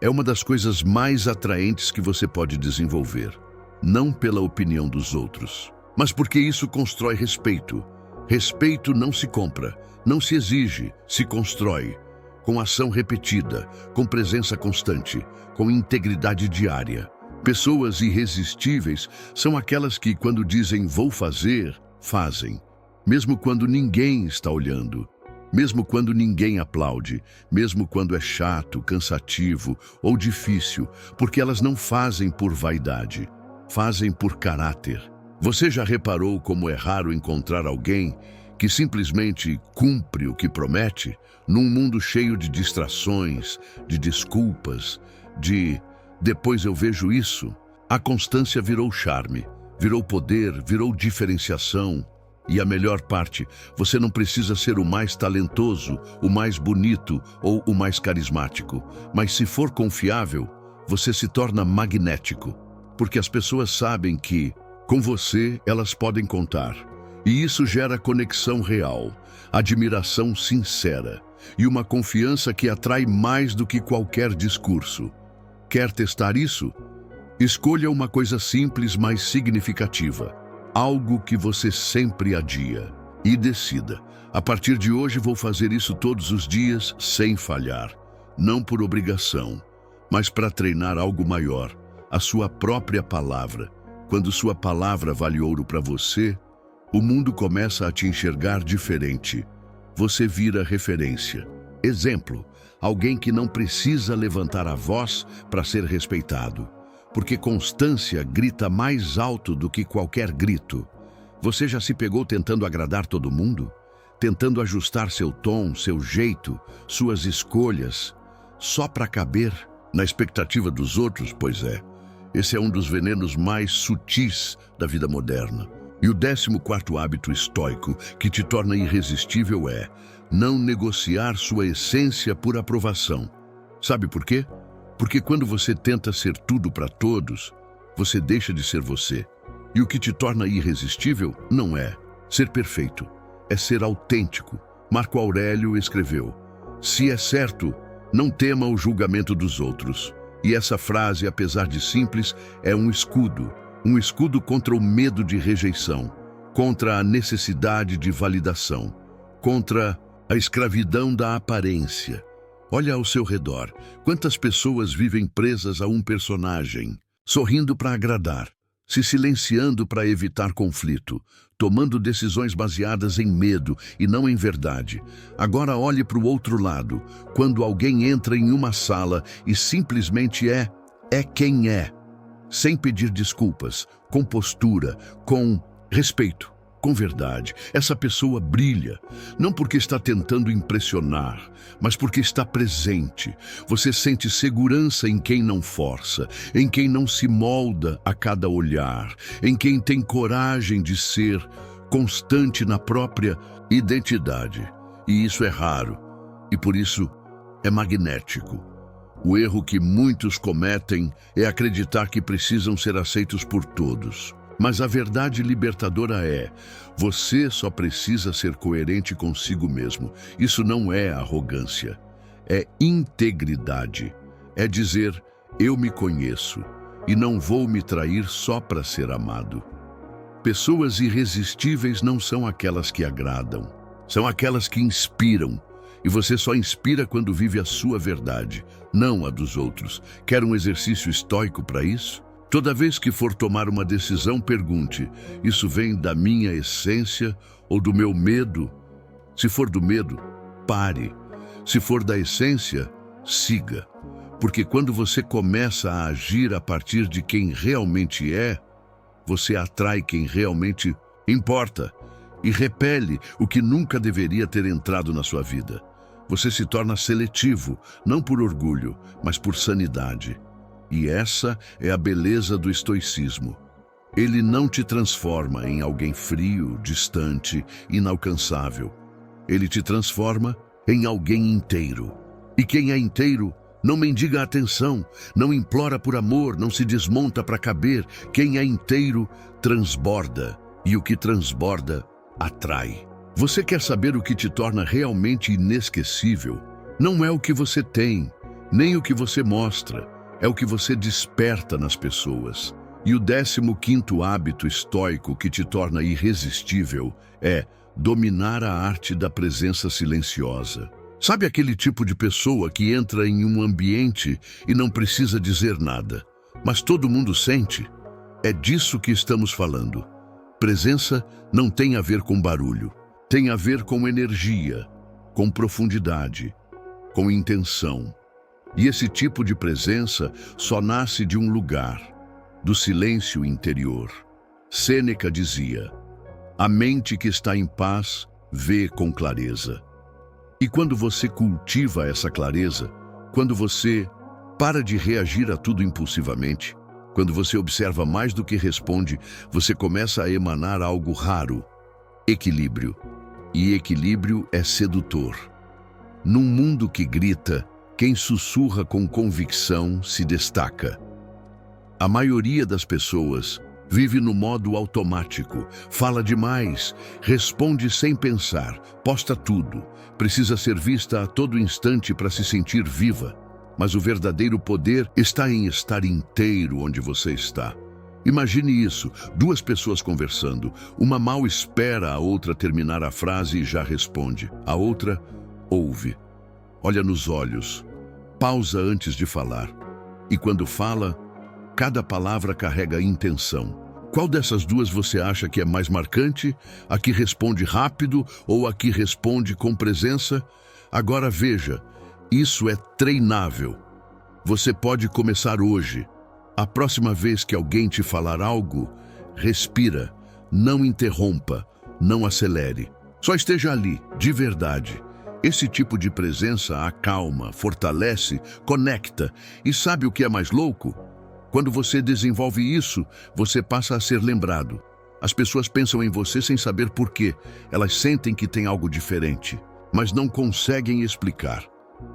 é uma das coisas mais atraentes que você pode desenvolver. Não pela opinião dos outros, mas porque isso constrói respeito. Respeito não se compra, não se exige, se constrói. Com ação repetida, com presença constante, com integridade diária. Pessoas irresistíveis são aquelas que, quando dizem vou fazer, fazem. Mesmo quando ninguém está olhando. Mesmo quando ninguém aplaude. Mesmo quando é chato, cansativo ou difícil. Porque elas não fazem por vaidade. Fazem por caráter. Você já reparou como é raro encontrar alguém que simplesmente cumpre o que promete, num mundo cheio de distrações, de desculpas, de depois eu vejo isso? A constância virou charme, virou poder, virou diferenciação. E a melhor parte, você não precisa ser o mais talentoso, o mais bonito ou o mais carismático. Mas se for confiável, você se torna magnético. Porque as pessoas sabem que, com você, elas podem contar. E isso gera conexão real, admiração sincera e uma confiança que atrai mais do que qualquer discurso. Quer testar isso? Escolha uma coisa simples, mas significativa. Algo que você sempre adia. E decida: a partir de hoje vou fazer isso todos os dias sem falhar. Não por obrigação, mas para treinar algo maior, a sua própria palavra. Quando sua palavra vale ouro para você, o mundo começa a te enxergar diferente. Você vira referência. Exemplo, alguém que não precisa levantar a voz para ser respeitado. Porque constância grita mais alto do que qualquer grito. Você já se pegou tentando agradar todo mundo? Tentando ajustar seu tom, seu jeito, suas escolhas, só para caber na expectativa dos outros? Pois é, esse é um dos venenos mais sutis da vida moderna. E o 14º hábito estoico que te torna irresistível é não negociar sua essência por aprovação. Sabe por quê? Porque quando você tenta ser tudo para todos, você deixa de ser você. E o que te torna irresistível não é ser perfeito, é ser autêntico. Marco Aurélio escreveu: "Se é certo, não tema o julgamento dos outros." E essa frase, apesar de simples, é um escudo contra o medo de rejeição, contra a necessidade de validação, contra a escravidão da aparência. Olha ao seu redor, quantas pessoas vivem presas a um personagem, sorrindo para agradar, se silenciando para evitar conflito, tomando decisões baseadas em medo e não em verdade. Agora olhe para o outro lado, quando alguém entra em uma sala e simplesmente é quem é, sem pedir desculpas, com postura, com respeito, com verdade. Essa pessoa brilha, não porque está tentando impressionar, mas porque está presente. Você sente segurança em quem não força, em quem não se molda a cada olhar, em quem tem coragem de ser constante na própria identidade. E isso é raro, e por isso é magnético. O erro que muitos cometem é acreditar que precisam ser aceitos por todos. Mas a verdade libertadora é: você só precisa ser coerente consigo mesmo. Isso não é arrogância, é integridade. É dizer: eu me conheço e não vou me trair só para ser amado. Pessoas irresistíveis não são aquelas que agradam, são aquelas que inspiram. E você só inspira quando vive a sua verdade, não a dos outros. Quer um exercício estoico para isso? Toda vez que for tomar uma decisão, pergunte: isso vem da minha essência ou do meu medo? Se for do medo, pare. Se for da essência, siga. Porque quando você começa a agir a partir de quem realmente é, você atrai quem realmente importa e repele o que nunca deveria ter entrado na sua vida. Você se torna seletivo, não por orgulho, mas por sanidade. E essa é a beleza do estoicismo. Ele não te transforma em alguém frio, distante, inalcançável. Ele te transforma em alguém inteiro. E quem é inteiro não mendiga atenção, não implora por amor, não se desmonta para caber. Quem é inteiro transborda, e o que transborda atrai. Você quer saber o que te torna realmente inesquecível? Não é o que você tem, nem o que você mostra. É o que você desperta nas pessoas. E o 15º hábito estoico que te torna irresistível é dominar a arte da presença silenciosa. Sabe aquele tipo de pessoa que entra em um ambiente e não precisa dizer nada, mas todo mundo sente? É disso que estamos falando. Presença não tem a ver com barulho. Tem a ver com energia, com profundidade, com intenção. E esse tipo de presença só nasce de um lugar, do silêncio interior. Sêneca dizia: a mente que está em paz vê com clareza. E quando você cultiva essa clareza, quando você para de reagir a tudo impulsivamente, quando você observa mais do que responde, você começa a emanar algo raro. Equilíbrio. E equilíbrio é sedutor. Num mundo que grita, quem sussurra com convicção se destaca. A maioria das pessoas vive no modo automático, fala demais, responde sem pensar, posta tudo, precisa ser vista a todo instante para se sentir viva. Mas o verdadeiro poder está em estar inteiro onde você está. Imagine isso, duas pessoas conversando, uma mal espera a outra terminar a frase e já responde. A outra ouve, olha nos olhos, pausa antes de falar. E quando fala, cada palavra carrega intenção. Qual dessas duas você acha que é mais marcante? A que responde rápido ou a que responde com presença? Agora veja, isso é treinável. Você pode começar hoje. A próxima vez que alguém te falar algo, respira, não interrompa, não acelere. Só esteja ali, de verdade. Esse tipo de presença acalma, fortalece, conecta. E sabe o que é mais louco? Quando você desenvolve isso, você passa a ser lembrado. As pessoas pensam em você sem saber por quê. Elas sentem que tem algo diferente, mas não conseguem explicar.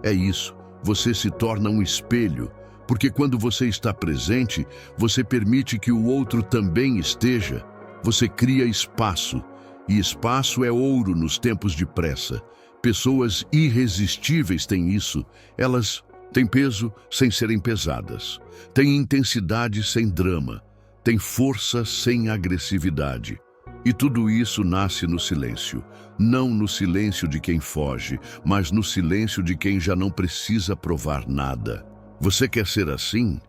É isso, você se torna um espelho, porque quando você está presente, você permite que o outro também esteja. Você cria espaço, e espaço é ouro nos tempos de pressa. Pessoas irresistíveis têm isso. Elas têm peso sem serem pesadas, têm intensidade sem drama, têm força sem agressividade. E tudo isso nasce no silêncio. Não no silêncio de quem foge, mas no silêncio de quem já não precisa provar nada. Você quer ser assim?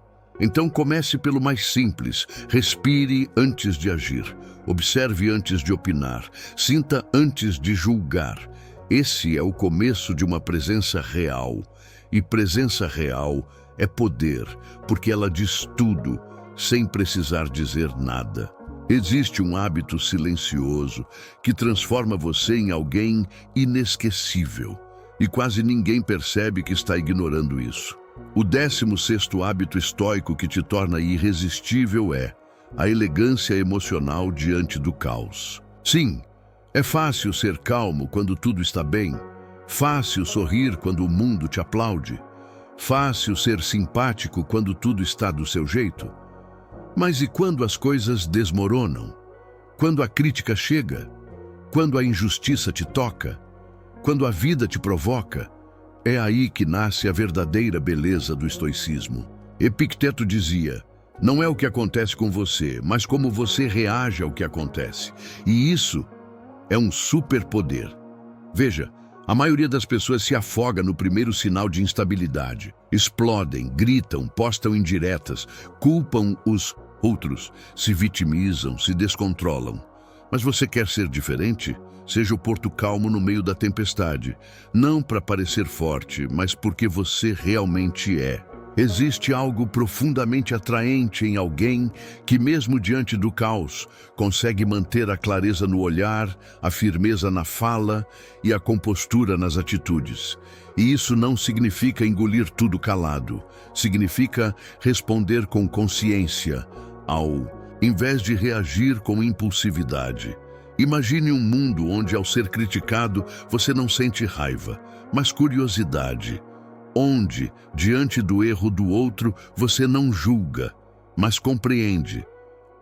Então comece pelo mais simples. Respire antes de agir. Observe antes de opinar. Sinta antes de julgar. Esse é o começo de uma presença real. E presença real é poder, porque ela diz tudo, sem precisar dizer nada. Existe um hábito silencioso que transforma você em alguém inesquecível. E quase ninguém percebe que está ignorando isso. O 16º hábito estoico que te torna irresistível é a elegância emocional diante do caos. Sim, é fácil ser calmo quando tudo está bem. Fácil sorrir quando o mundo te aplaude. Fácil ser simpático quando tudo está do seu jeito. Mas e quando as coisas desmoronam? Quando a crítica chega? Quando a injustiça te toca? Quando a vida te provoca? É aí que nasce a verdadeira beleza do estoicismo. Epicteto dizia: não é o que acontece com você, mas como você reage ao que acontece. E isso é um superpoder. Veja, a maioria das pessoas se afoga no primeiro sinal de instabilidade. Explodem, gritam, postam indiretas, culpam os outros, se vitimizam, se descontrolam. Mas você quer ser diferente? Seja o porto calmo no meio da tempestade. Não para parecer forte, mas porque você realmente é. Existe algo profundamente atraente em alguém que, mesmo diante do caos, consegue manter a clareza no olhar, a firmeza na fala e a compostura nas atitudes. E isso não significa engolir tudo calado. Significa responder com consciência, em vez de reagir com impulsividade. Imagine um mundo onde, ao ser criticado, você não sente raiva, mas curiosidade. Onde, diante do erro do outro, você não julga, mas compreende.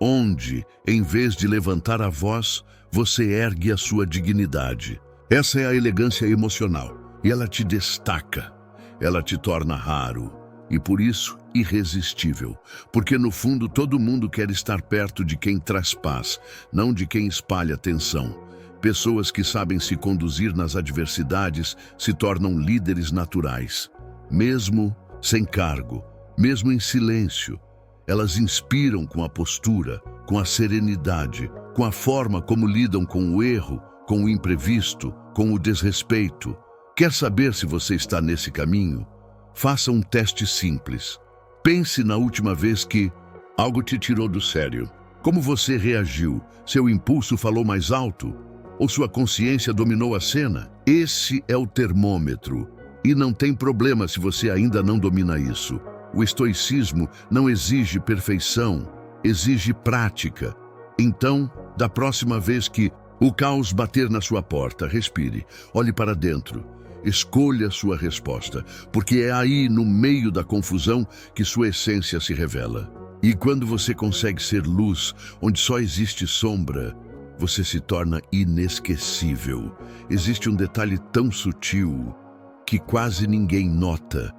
Onde, em vez de levantar a voz, você ergue a sua dignidade. Essa é a elegância emocional, e ela te destaca. Ela te torna raro, e por isso irresistível. Porque no fundo todo mundo quer estar perto de quem traz paz, não de quem espalha tensão. Pessoas que sabem se conduzir nas adversidades se tornam líderes naturais. Mesmo sem cargo, mesmo em silêncio, elas inspiram com a postura, com a serenidade, com a forma como lidam com o erro, com o imprevisto, com o desrespeito. Quer saber se você está nesse caminho? Faça um teste simples. Pense na última vez que algo te tirou do sério. Como você reagiu? Seu impulso falou mais alto? Ou sua consciência dominou a cena? Esse é o termômetro. E não tem problema se você ainda não domina isso. O estoicismo não exige perfeição, exige prática. Então, da próxima vez que O caos bater na sua porta, respire, olhe para dentro. Escolha sua resposta, porque é aí, no meio da confusão, que sua essência se revela. E quando você consegue ser luz, onde só existe sombra, você se torna inesquecível. Existe um detalhe tão sutil que quase ninguém nota,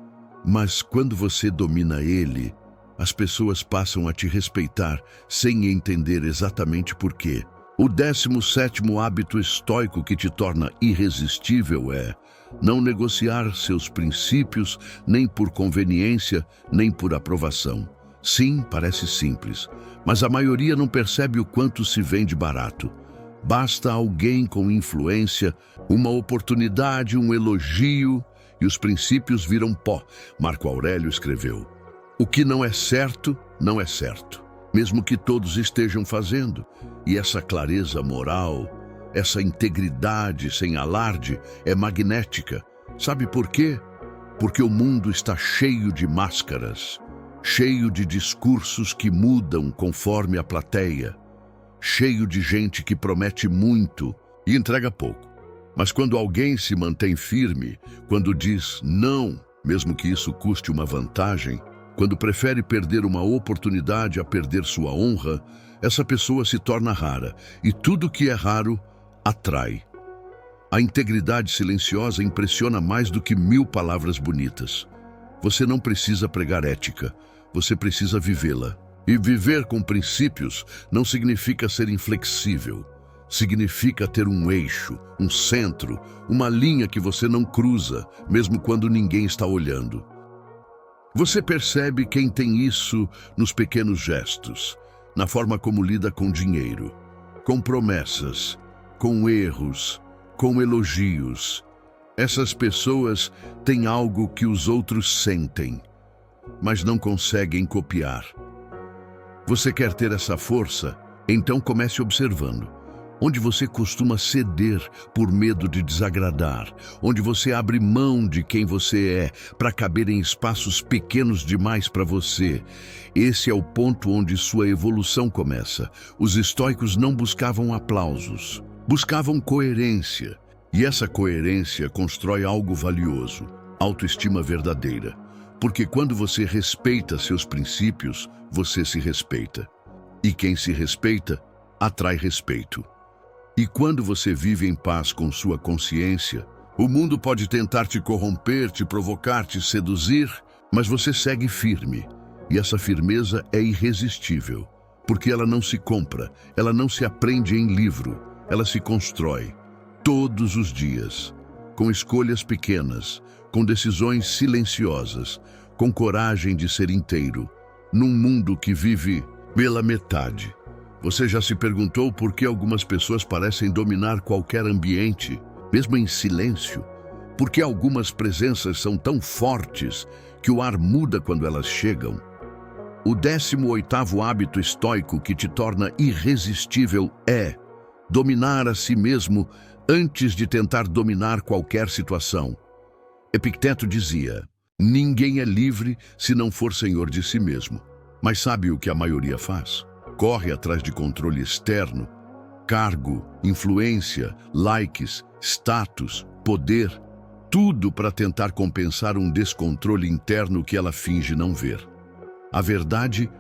mas quando você domina ele, as pessoas passam a te respeitar sem entender exatamente por quê. O 17º hábito estoico que te torna irresistível é não negociar seus princípios nem por conveniência, nem por aprovação. Sim, parece simples, mas a maioria não percebe o quanto se vende barato. Basta alguém com influência, uma oportunidade, um elogio, e os princípios viram pó. Marco Aurélio escreveu: o que não é certo, não é certo, mesmo que todos estejam fazendo. E essa clareza moral, essa integridade sem alarde, é magnética. Sabe por quê? Porque o mundo está cheio de máscaras, cheio de discursos que mudam conforme a plateia, cheio de gente que promete muito e entrega pouco. Mas quando alguém se mantém firme, quando diz não, mesmo que isso custe uma vantagem, quando prefere perder uma oportunidade a perder sua honra, essa pessoa se torna rara, e tudo que é raro atrai. A integridade silenciosa impressiona mais do que 1000 palavras bonitas. Você não precisa pregar ética, você precisa vivê-la. E viver com princípios não significa ser inflexível. Significa ter um eixo, um centro, uma linha que você não cruza, mesmo quando ninguém está olhando. Você percebe quem tem isso nos pequenos gestos, na forma como lida com dinheiro, com promessas, com erros, com elogios. Essas pessoas têm algo que os outros sentem, mas não conseguem copiar. Você quer ter essa força? Então comece observando. Onde você costuma ceder por medo de desagradar, onde você abre mão de quem você é para caber em espaços pequenos demais para você. Esse é o ponto onde sua evolução começa. Os estoicos não buscavam aplausos, buscavam coerência. E essa coerência constrói algo valioso, autoestima verdadeira. Porque quando você respeita seus princípios, você se respeita. E quem se respeita, atrai respeito. E quando você vive em paz com sua consciência, o mundo pode tentar te corromper, te provocar, te seduzir, mas você segue firme. E essa firmeza é irresistível, porque ela não se compra, ela não se aprende em livro, ela se constrói todos os dias, com escolhas pequenas, com decisões silenciosas, com coragem de ser inteiro, num mundo que vive pela metade. Você já se perguntou por que algumas pessoas parecem dominar qualquer ambiente, mesmo em silêncio? Por que algumas presenças são tão fortes que o ar muda quando elas chegam? O 18º hábito estoico que te torna irresistível é dominar a si mesmo antes de tentar dominar qualquer situação. Epicteto dizia: ninguém é livre se não for senhor de si mesmo. Mas sabe o que a maioria faz? Corre atrás de controle externo, cargo, influência, likes, status, poder, tudo para tentar compensar um descontrole interno que ela finge não ver. A verdade,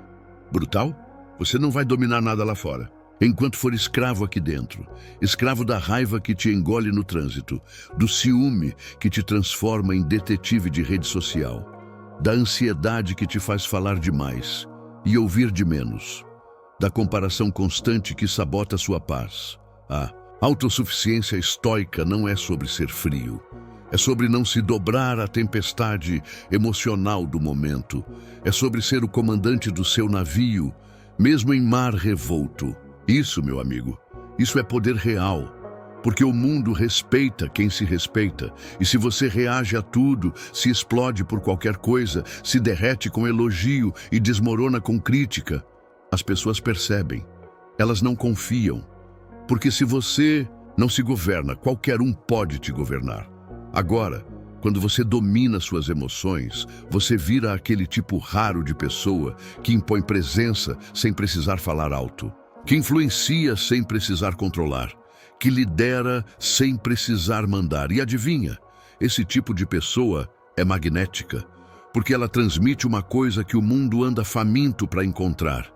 brutal, você não vai dominar nada lá fora, enquanto for escravo aqui dentro, escravo da raiva que te engole no trânsito, do ciúme que te transforma em detetive de rede social, da ansiedade que te faz falar demais e ouvir de menos, da comparação constante que sabota sua paz. A autossuficiência estoica não é sobre ser frio. É sobre não se dobrar à tempestade emocional do momento. É sobre ser o comandante do seu navio, mesmo em mar revolto. Isso, meu amigo, isso é poder real. Porque o mundo respeita quem se respeita. E se você reage a tudo, se explode por qualquer coisa, se derrete com elogio e desmorona com crítica, as pessoas percebem, elas não confiam, porque se você não se governa, qualquer um pode te governar. Agora, quando você domina suas emoções, você vira aquele tipo raro de pessoa que impõe presença sem precisar falar alto, que influencia sem precisar controlar, que lidera sem precisar mandar. E adivinha, esse tipo de pessoa é magnética, porque ela transmite uma coisa que o mundo anda faminto para encontrar: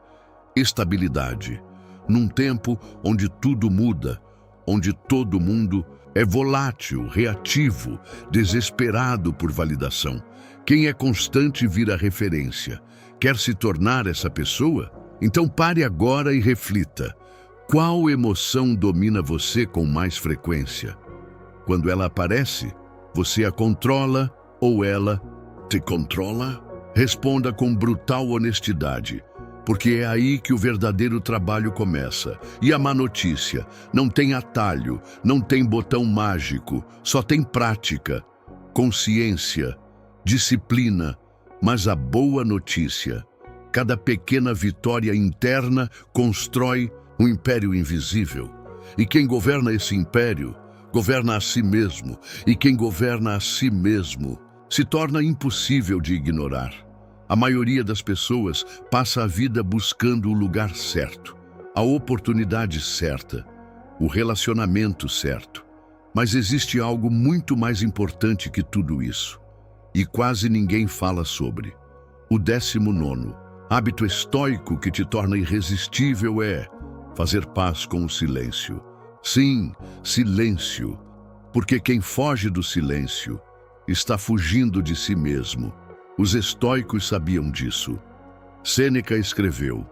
estabilidade. Num tempo onde tudo muda, onde todo mundo é volátil, reativo, desesperado por validação. Quem é constante vira referência. Quer se tornar essa pessoa? Então pare agora e reflita. Qual emoção domina você com mais frequência? Quando ela aparece, você a controla ou ela te controla? Responda com brutal honestidade, porque é aí que o verdadeiro trabalho começa. E a má notícia: não tem atalho, não tem botão mágico, só tem prática, consciência, disciplina. Mas a boa notícia: cada pequena vitória interna constrói um império invisível. E quem governa esse império, governa a si mesmo. E quem governa a si mesmo se torna impossível de ignorar. A maioria das pessoas passa a vida buscando o lugar certo, a oportunidade certa, o relacionamento certo. Mas existe algo muito mais importante que tudo isso, e quase ninguém fala sobre. O 19º hábito estoico que te torna irresistível é fazer paz com o silêncio. Sim, silêncio, porque quem foge do silêncio está fugindo de si mesmo. Os estoicos sabiam disso. Sêneca escreveu: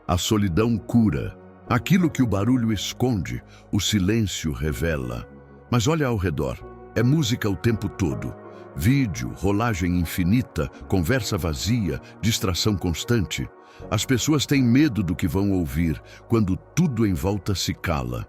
a solidão cura. Aquilo que o barulho esconde, o silêncio revela. Mas olha ao redor, é música o tempo todo. Vídeo, rolagem infinita, conversa vazia, distração constante. As pessoas têm medo do que vão ouvir quando tudo em volta se cala.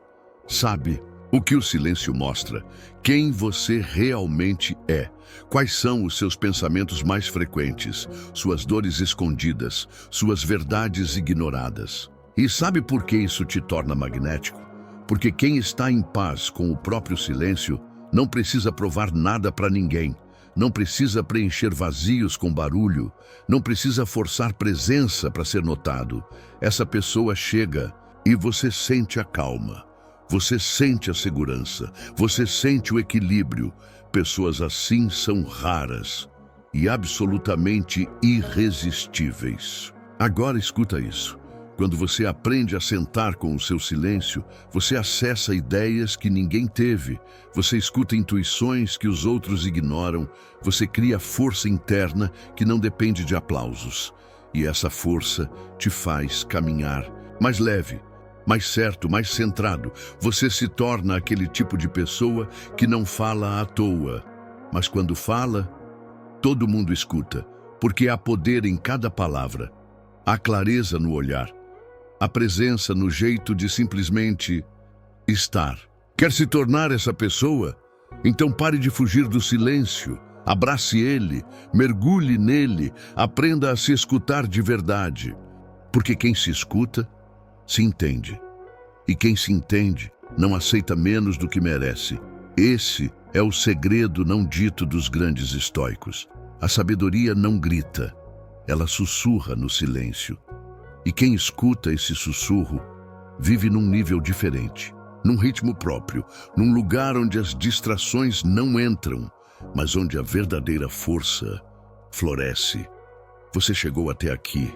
Sabe o que o silêncio mostra? Quem você realmente é. Quais são os seus pensamentos mais frequentes, suas dores escondidas, suas verdades ignoradas. E sabe por que isso te torna magnético? Porque quem está em paz com o próprio silêncio não precisa provar nada para ninguém. Não precisa preencher vazios com barulho, não precisa forçar presença para ser notado. Essa pessoa chega e você sente a calma, você sente a segurança, você sente o equilíbrio. Pessoas assim são raras e absolutamente irresistíveis. Agora escuta isso. Quando você aprende a sentar com o seu silêncio, você acessa ideias que ninguém teve, você escuta intuições que os outros ignoram, você cria força interna que não depende de aplausos. E essa força te faz caminhar mais leve, mais certo, mais centrado. Você se torna aquele tipo de pessoa que não fala à toa, mas quando fala, todo mundo escuta, porque há poder em cada palavra, há clareza no olhar, a presença no jeito de simplesmente estar. Quer se tornar essa pessoa? Então pare de fugir do silêncio, abrace ele, mergulhe nele, aprenda a se escutar de verdade. Porque quem se escuta, se entende. E quem se entende, não aceita menos do que merece. Esse é o segredo não dito dos grandes estoicos. A sabedoria não grita, ela sussurra no silêncio. E quem escuta esse sussurro vive num nível diferente, num ritmo próprio, num lugar onde as distrações não entram, mas onde a verdadeira força floresce. Você chegou até aqui,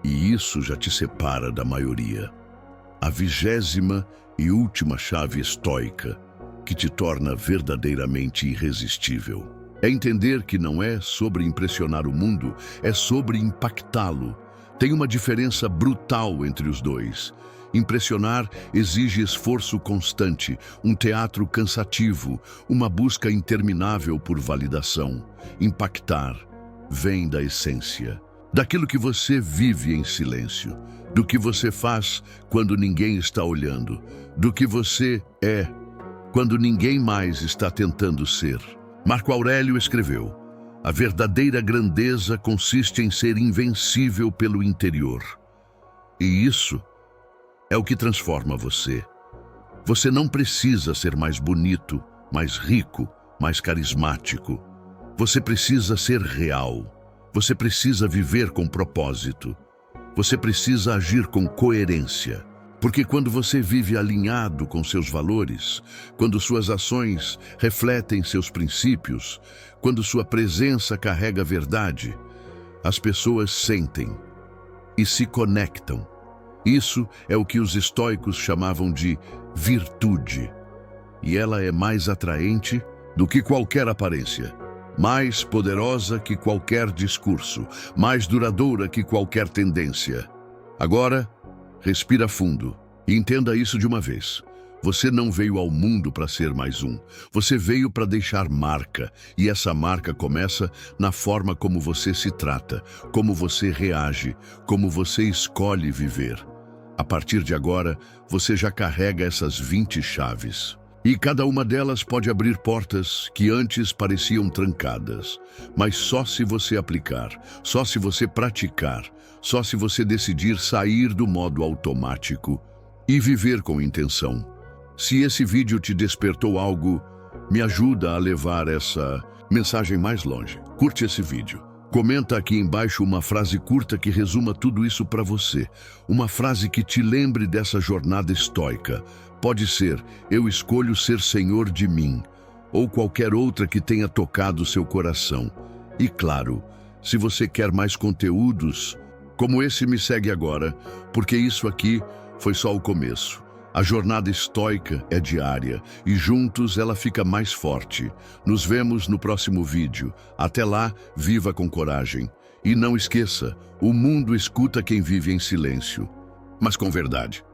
e isso já te separa da maioria. A 20ª e última chave estoica que te torna verdadeiramente irresistível é entender que não é sobre impressionar o mundo, é sobre impactá-lo. Tem uma diferença brutal entre os dois. Impressionar exige esforço constante, um teatro cansativo, uma busca interminável por validação. Impactar vem da essência, daquilo que você vive em silêncio, do que você faz quando ninguém está olhando, do que você é quando ninguém mais está tentando ser. Marco Aurélio escreveu: a verdadeira grandeza consiste em ser invencível pelo interior. E isso é o que transforma você. Você não precisa ser mais bonito, mais rico, mais carismático. Você precisa ser real. Você precisa viver com propósito. Você precisa agir com coerência. Porque quando você vive alinhado com seus valores, quando suas ações refletem seus princípios, quando sua presença carrega verdade, as pessoas sentem e se conectam. Isso é o que os estoicos chamavam de virtude. E ela é mais atraente do que qualquer aparência, mais poderosa que qualquer discurso, mais duradoura que qualquer tendência. Agora, respira fundo e entenda isso de uma vez. Você não veio ao mundo para ser mais um. Você veio para deixar marca, e essa marca começa na forma como você se trata, como você reage, como você escolhe viver. A partir de agora, você já carrega essas 20 chaves. E cada uma delas pode abrir portas que antes pareciam trancadas. Mas só se você aplicar, só se você praticar, só se você decidir sair do modo automático e viver com intenção. Se esse vídeo te despertou algo, me ajuda a levar essa mensagem mais longe. Curte esse vídeo. Comenta aqui embaixo uma frase curta que resuma tudo isso para você. Uma frase que te lembre dessa jornada estoica. Pode ser, eu escolho ser senhor de mim, ou qualquer outra que tenha tocado seu coração. E claro, se você quer mais conteúdos como esse, me segue agora, porque isso aqui foi só o começo. A jornada estoica é diária e juntos ela fica mais forte. Nos vemos no próximo vídeo. Até lá, viva com coragem. E não esqueça, o mundo escuta quem vive em silêncio, mas com verdade.